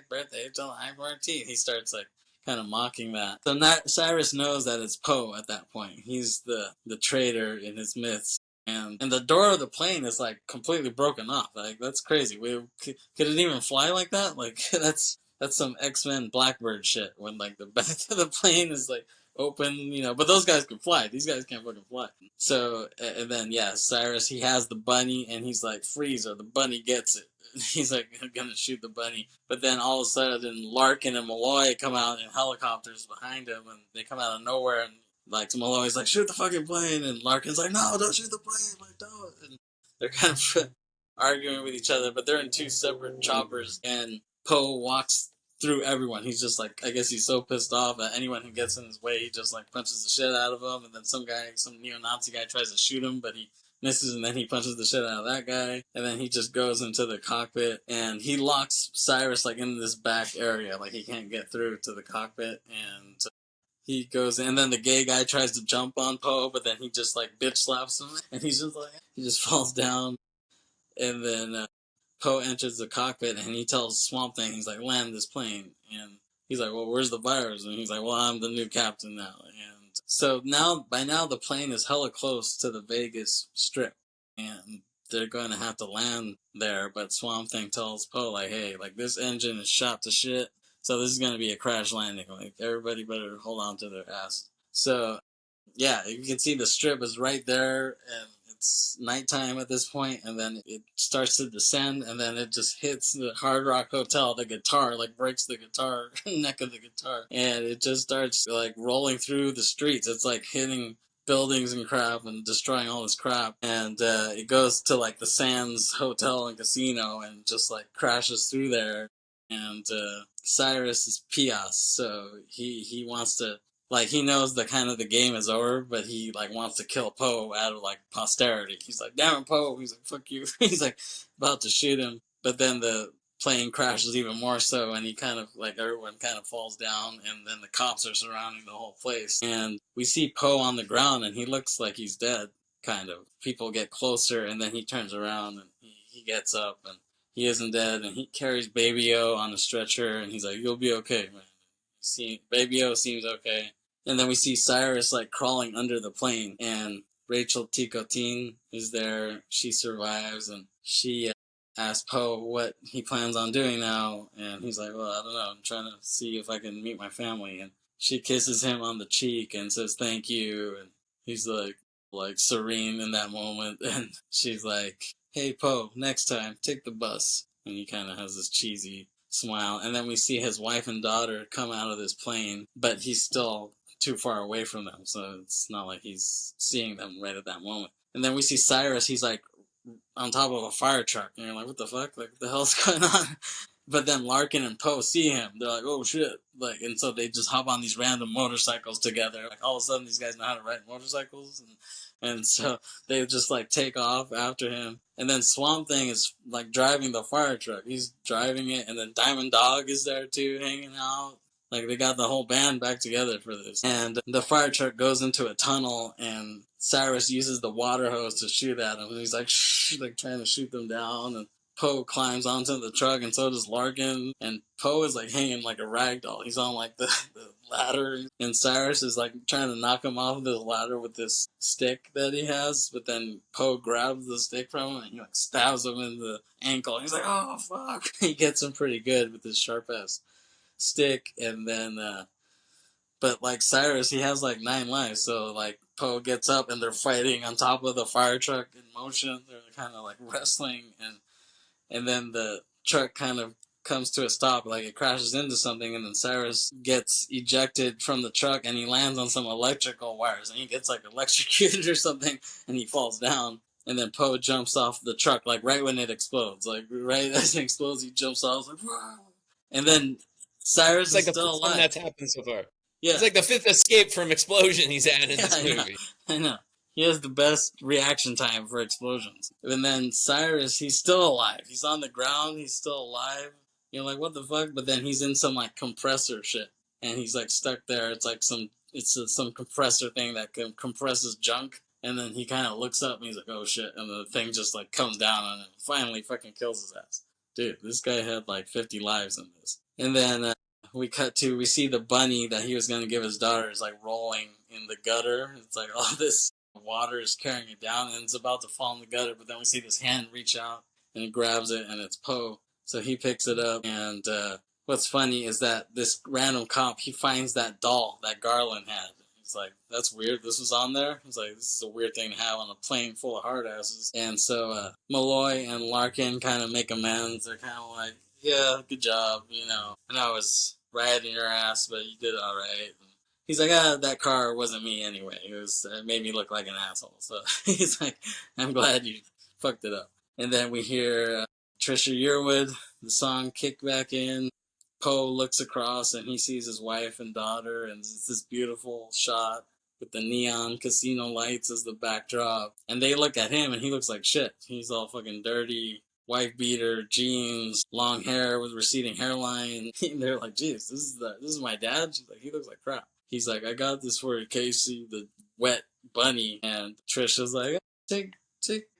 birthday is July 14th. He starts like kind of mocking that. So Cyrus knows that it's Poe at that point. He's the traitor in his myths. And the door of the plane is like completely broken off. Like, that's crazy. Could it even fly like that? Like, that's some X-Men Blackbird shit when like the back of the plane is like open, you know, but those guys can fly. These guys can't fucking fly. So, and then, yeah, Cyrus, he has the bunny, and he's like, freeze, or the bunny gets it. He's like, gonna shoot the bunny. But then all of a sudden, Larkin and Malloy come out in helicopters behind him, and they come out of nowhere, and like, Malloy's like, shoot the fucking plane, and Larkin's like, no, don't shoot the plane, like, don't. And they're kind of arguing with each other, but they're in two separate choppers, and Poe walks through everyone. He's just like, I guess he's so pissed off that anyone who gets in his way, he just like punches the shit out of him. And then some neo-Nazi guy tries to shoot him, but he misses, and then he punches the shit out of that guy. And then he just goes into the cockpit, and he locks Cyrus like in this back area, like he can't get through to the cockpit. And he goes in, and then the gay guy tries to jump on Poe, but then he just like bitch slaps him, and he just falls down. And then Poe enters the cockpit, and he tells Swamp Thing, he's like, land this plane. And he's like, well, where's the virus? And he's like, well, I'm the new captain now. And so by now the plane is hella close to the Vegas Strip, and they're going to have to land there. But Swamp Thing tells Poe, like, hey, like, this engine is shot to shit, so this is going to be a crash landing. Like, everybody better hold on to their ass. So, yeah, you can see the Strip is right there, and it's nighttime at this point, and then it starts to descend, and then it just hits the Hard Rock Hotel. The guitar, like, breaks the guitar, neck of the guitar, and it just starts, like, rolling through the streets. It's, like, hitting buildings and crap and destroying all this crap, and it goes to, like, the Sands Hotel and Casino and just, like, crashes through there, and Cyrus is Pias, so he wants to, like, he knows the kind of the game is over, but he, like, wants to kill Poe out of, like, posterity. He's like, damn it, Poe. He's like, fuck you. He's, like, about to shoot him. But then the plane crashes even more so, and he kind of, like, everyone kind of falls down, and then the cops are surrounding the whole place. And we see Poe on the ground, and he looks like he's dead, kind of. People get closer, and then he turns around, and he gets up, and he isn't dead, and he carries Baby O on a stretcher, and he's like, you'll be okay, man. Baby O seems okay. And then we see Cyrus, like, crawling under the plane, and Rachel Ticotin is there. She survives, and she asks Poe what he plans on doing now, and he's like, well, I don't know, I'm trying to see if I can meet my family. And she kisses him on the cheek and says thank you, and he's like serene in that moment, and she's like, hey, Poe, next time, take the bus. And he kind of has this cheesy smile, and then we see his wife and daughter come out of this plane, but he's still too far away from them, so it's not like he's seeing them right at that moment. And then we see Cyrus, he's like on top of a fire truck, and you're like, what the fuck? Like, what the hell's going on? But then Larkin and Poe see him. They're like, oh shit. Like, and so they just hop on these random motorcycles together. Like, all of a sudden these guys know how to ride motorcycles, and so they just like take off after him. And then Swamp Thing is like driving the fire truck. He's driving it, and then Diamond Dog is there too, hanging out. Like, they got the whole band back together for this. And the fire truck goes into a tunnel, and Cyrus uses the water hose to shoot at him. And he's like, shh, like, trying to shoot them down. Poe climbs onto the truck, and so does Larkin. And Poe is like hanging like a rag doll. He's on like the ladder, and Cyrus is like trying to knock him off the ladder with this stick that he has. But then Poe grabs the stick from him and he like stabs him in the ankle. He's like, "Oh fuck!" He gets him pretty good with his sharp ass stick, and then. But like Cyrus, he has like 9 lives, so like Poe gets up and they're fighting on top of the fire truck in motion. They're kind of like wrestling, and then the truck kind of comes to a stop, like it crashes into something, and then Cyrus gets ejected from the truck and he lands on some electrical wires and he gets like electrocuted or something and he falls down. And then Poe jumps off the truck like right when it explodes, like right as it explodes, he jumps off like, whoa! And then Cyrus It's like is still alive. Something that's happened so far. Yeah. It's like the 5th escape from explosion he's had in this movie. I know. He has the best reaction time for explosions. And then Cyrus, he's still alive. He's on the ground. He's still alive. You're like, what the fuck? But then he's in some like compressor shit, and he's like stuck there. It's like some compressor thing that compresses junk. And then he kind of looks up and he's like, oh shit. And the thing just like comes down on him. Finally fucking kills his ass. Dude, this guy had like 50 lives in this. And then we see the bunny that he was going to give his daughter is like rolling in the gutter. It's like all this water is carrying it down and it's about to fall in the gutter. But then we see this hand reach out and it grabs it and it's Poe. So he picks it up. And what's funny is that this random cop, he finds that doll that Garland had. He's like, that's weird. This was on there. He's like, this is a weird thing to have on a plane full of hard asses. And so Malloy and Larkin kind of make amends. They're kind of like, yeah, good job. You know, and I was riding your ass, but you did all right. And he's like, that car wasn't me anyway. It made me look like an asshole. So he's like, I'm glad you fucked it up. And then we hear Trisha Yearwood, the song kick back in. Poe looks across and he sees his wife and daughter, and it's this beautiful shot with the neon casino lights as the backdrop. And they look at him and he looks like shit. He's all fucking dirty, wife beater, jeans, long hair with receding hairline. They're like, geez, this is my dad? She's like, he looks like crap. He's like, I got this for you, Casey, the wet bunny. And Trisha's like, take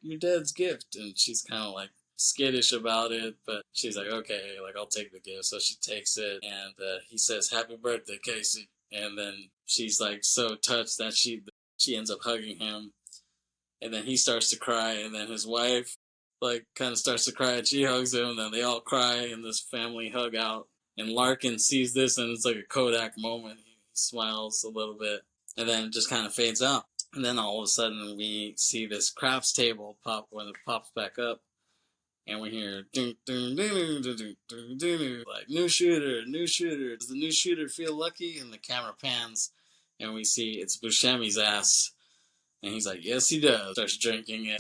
your dad's gift. And she's kind of like skittish about it, but she's like, okay, like I'll take the gift. So she takes it, and he says, happy birthday, Casey. And then she's like so touched that she ends up hugging him, and then he starts to cry, and then his wife like kind of starts to cry and she hugs him, and then they all cry in this family hug out. And Larkin sees this and it's like a Kodak moment. He smiles a little bit and then it just kind of fades out. And then all of a sudden we see this craps table pop when it pops back up. And we hear ding, ding, ding, ding, ding, ding, ding, like new shooter. Does the new shooter feel lucky? And the camera pans, and we see it's Buscemi's ass, and he's like, "Yes, he does." Starts drinking it.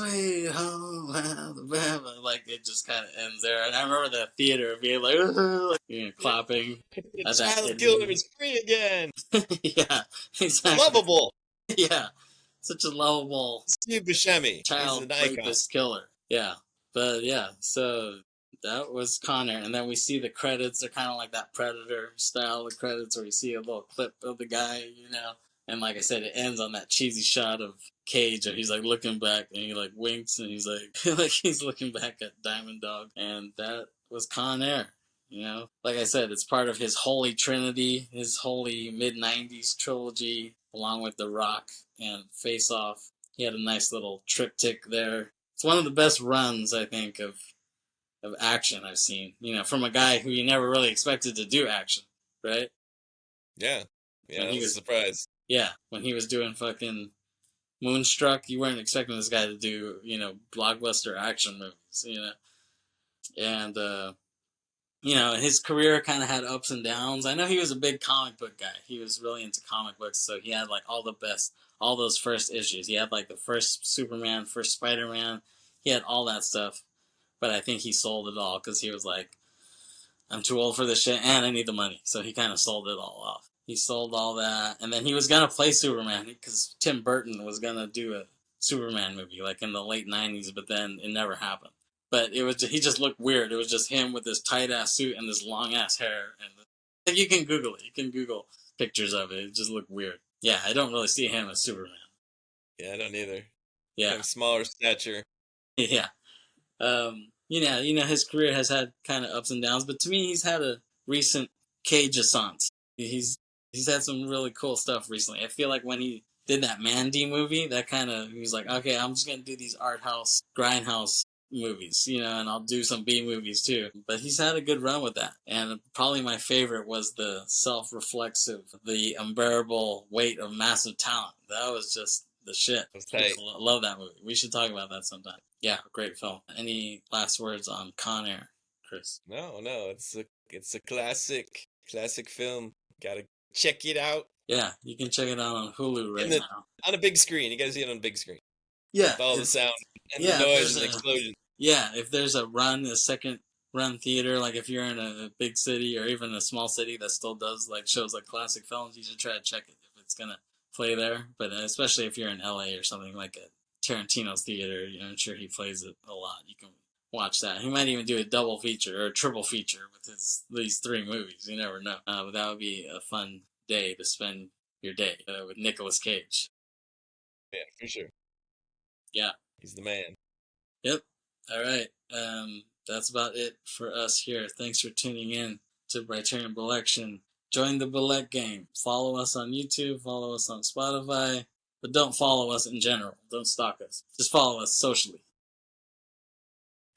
Like it just kind of ends there. And I remember the theater being like, clapping. The child killer is free again. Yeah, exactly. Lovable. Yeah, such a lovable Steve Buscemi, child rapist killer. Yeah. But yeah, so that was Con Air. And then we see the credits. They're kind of like that Predator style of credits where you see a little clip of the guy, you know. And like I said, it ends on that cheesy shot of Cage and he's like looking back and he like winks and he's like, like he's looking back at Diamond Dog. And that was Con Air, you know. Like I said, it's part of his holy trinity, his holy mid-90s trilogy, along with The Rock and Face Off. He had a nice little triptych there. It's one of the best runs, I think, of action I've seen. You know, from a guy who you never really expected to do action, right? Yeah. Yeah, that was a surprise. Yeah, when he was doing fucking Moonstruck, you weren't expecting this guy to do, you know, blockbuster action movies, you know? And, you know, his career kind of had ups and downs. I know he was a big comic book guy. He was really into comic books, so he had, like, all those first issues. He had, like, the first Superman, first Spider-Man. He had all that stuff. But I think he sold it all because he was like, I'm too old for this shit and I need the money. So he kind of sold it all off. He sold all that. And then he was going to play Superman because Tim Burton was going to do a Superman movie like in the late 90s, but then it never happened. But he just looked weird. It was just him with this tight-ass suit and this long-ass hair. And you can Google it. You can Google pictures of it. It just looked weird. Yeah, I don't really see him as Superman. Yeah, I don't either. Yeah. Kind of smaller stature. Yeah. his career has had kind of ups and downs, but to me, he's had a recent Cage assance. He's had some really cool stuff recently. I feel like when he did that Mandy movie, that kind of he was like, okay, I'm just gonna do these art house, grindhouse movies, and I'll do some B movies too. But he's had a good run with that, and probably my favorite was the self-reflexive, the unbearable weight of massive talent. That was just the shit. Tight. Love that movie. We should talk about that sometime. Yeah, great film. Any last words on Con Air, Kris? No, it's a classic film. Gotta check it out. Yeah, you can check it out on Hulu right now. On a big screen. You gotta see it on a big screen. Yeah. With all the sound and the noise and the explosion. Yeah, if there's a second run theater, like if you're in a big city or even a small city that still does like shows like classic films, you should try to check it if it's gonna play there. But especially if you're in LA or something like a Tarantino's theater, I'm sure he plays it a lot. You can watch that. He might even do a double feature or a triple feature with these 3 movies. You never know. But that would be a fun day to spend your day with Nicolas Cage. Yeah, for sure. Yeah. He's the man. Yep. All right. That's about it for us here. Thanks for tuning in to Briterion Bollection. Join the Bollect game. Follow us on YouTube. Follow us on Spotify. But don't follow us in general. Don't stalk us. Just follow us socially.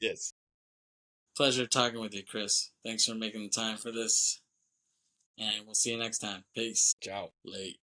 Yes. Pleasure talking with you, Kris. Thanks for making the time for this. And we'll see you next time. Peace. Ciao. Late.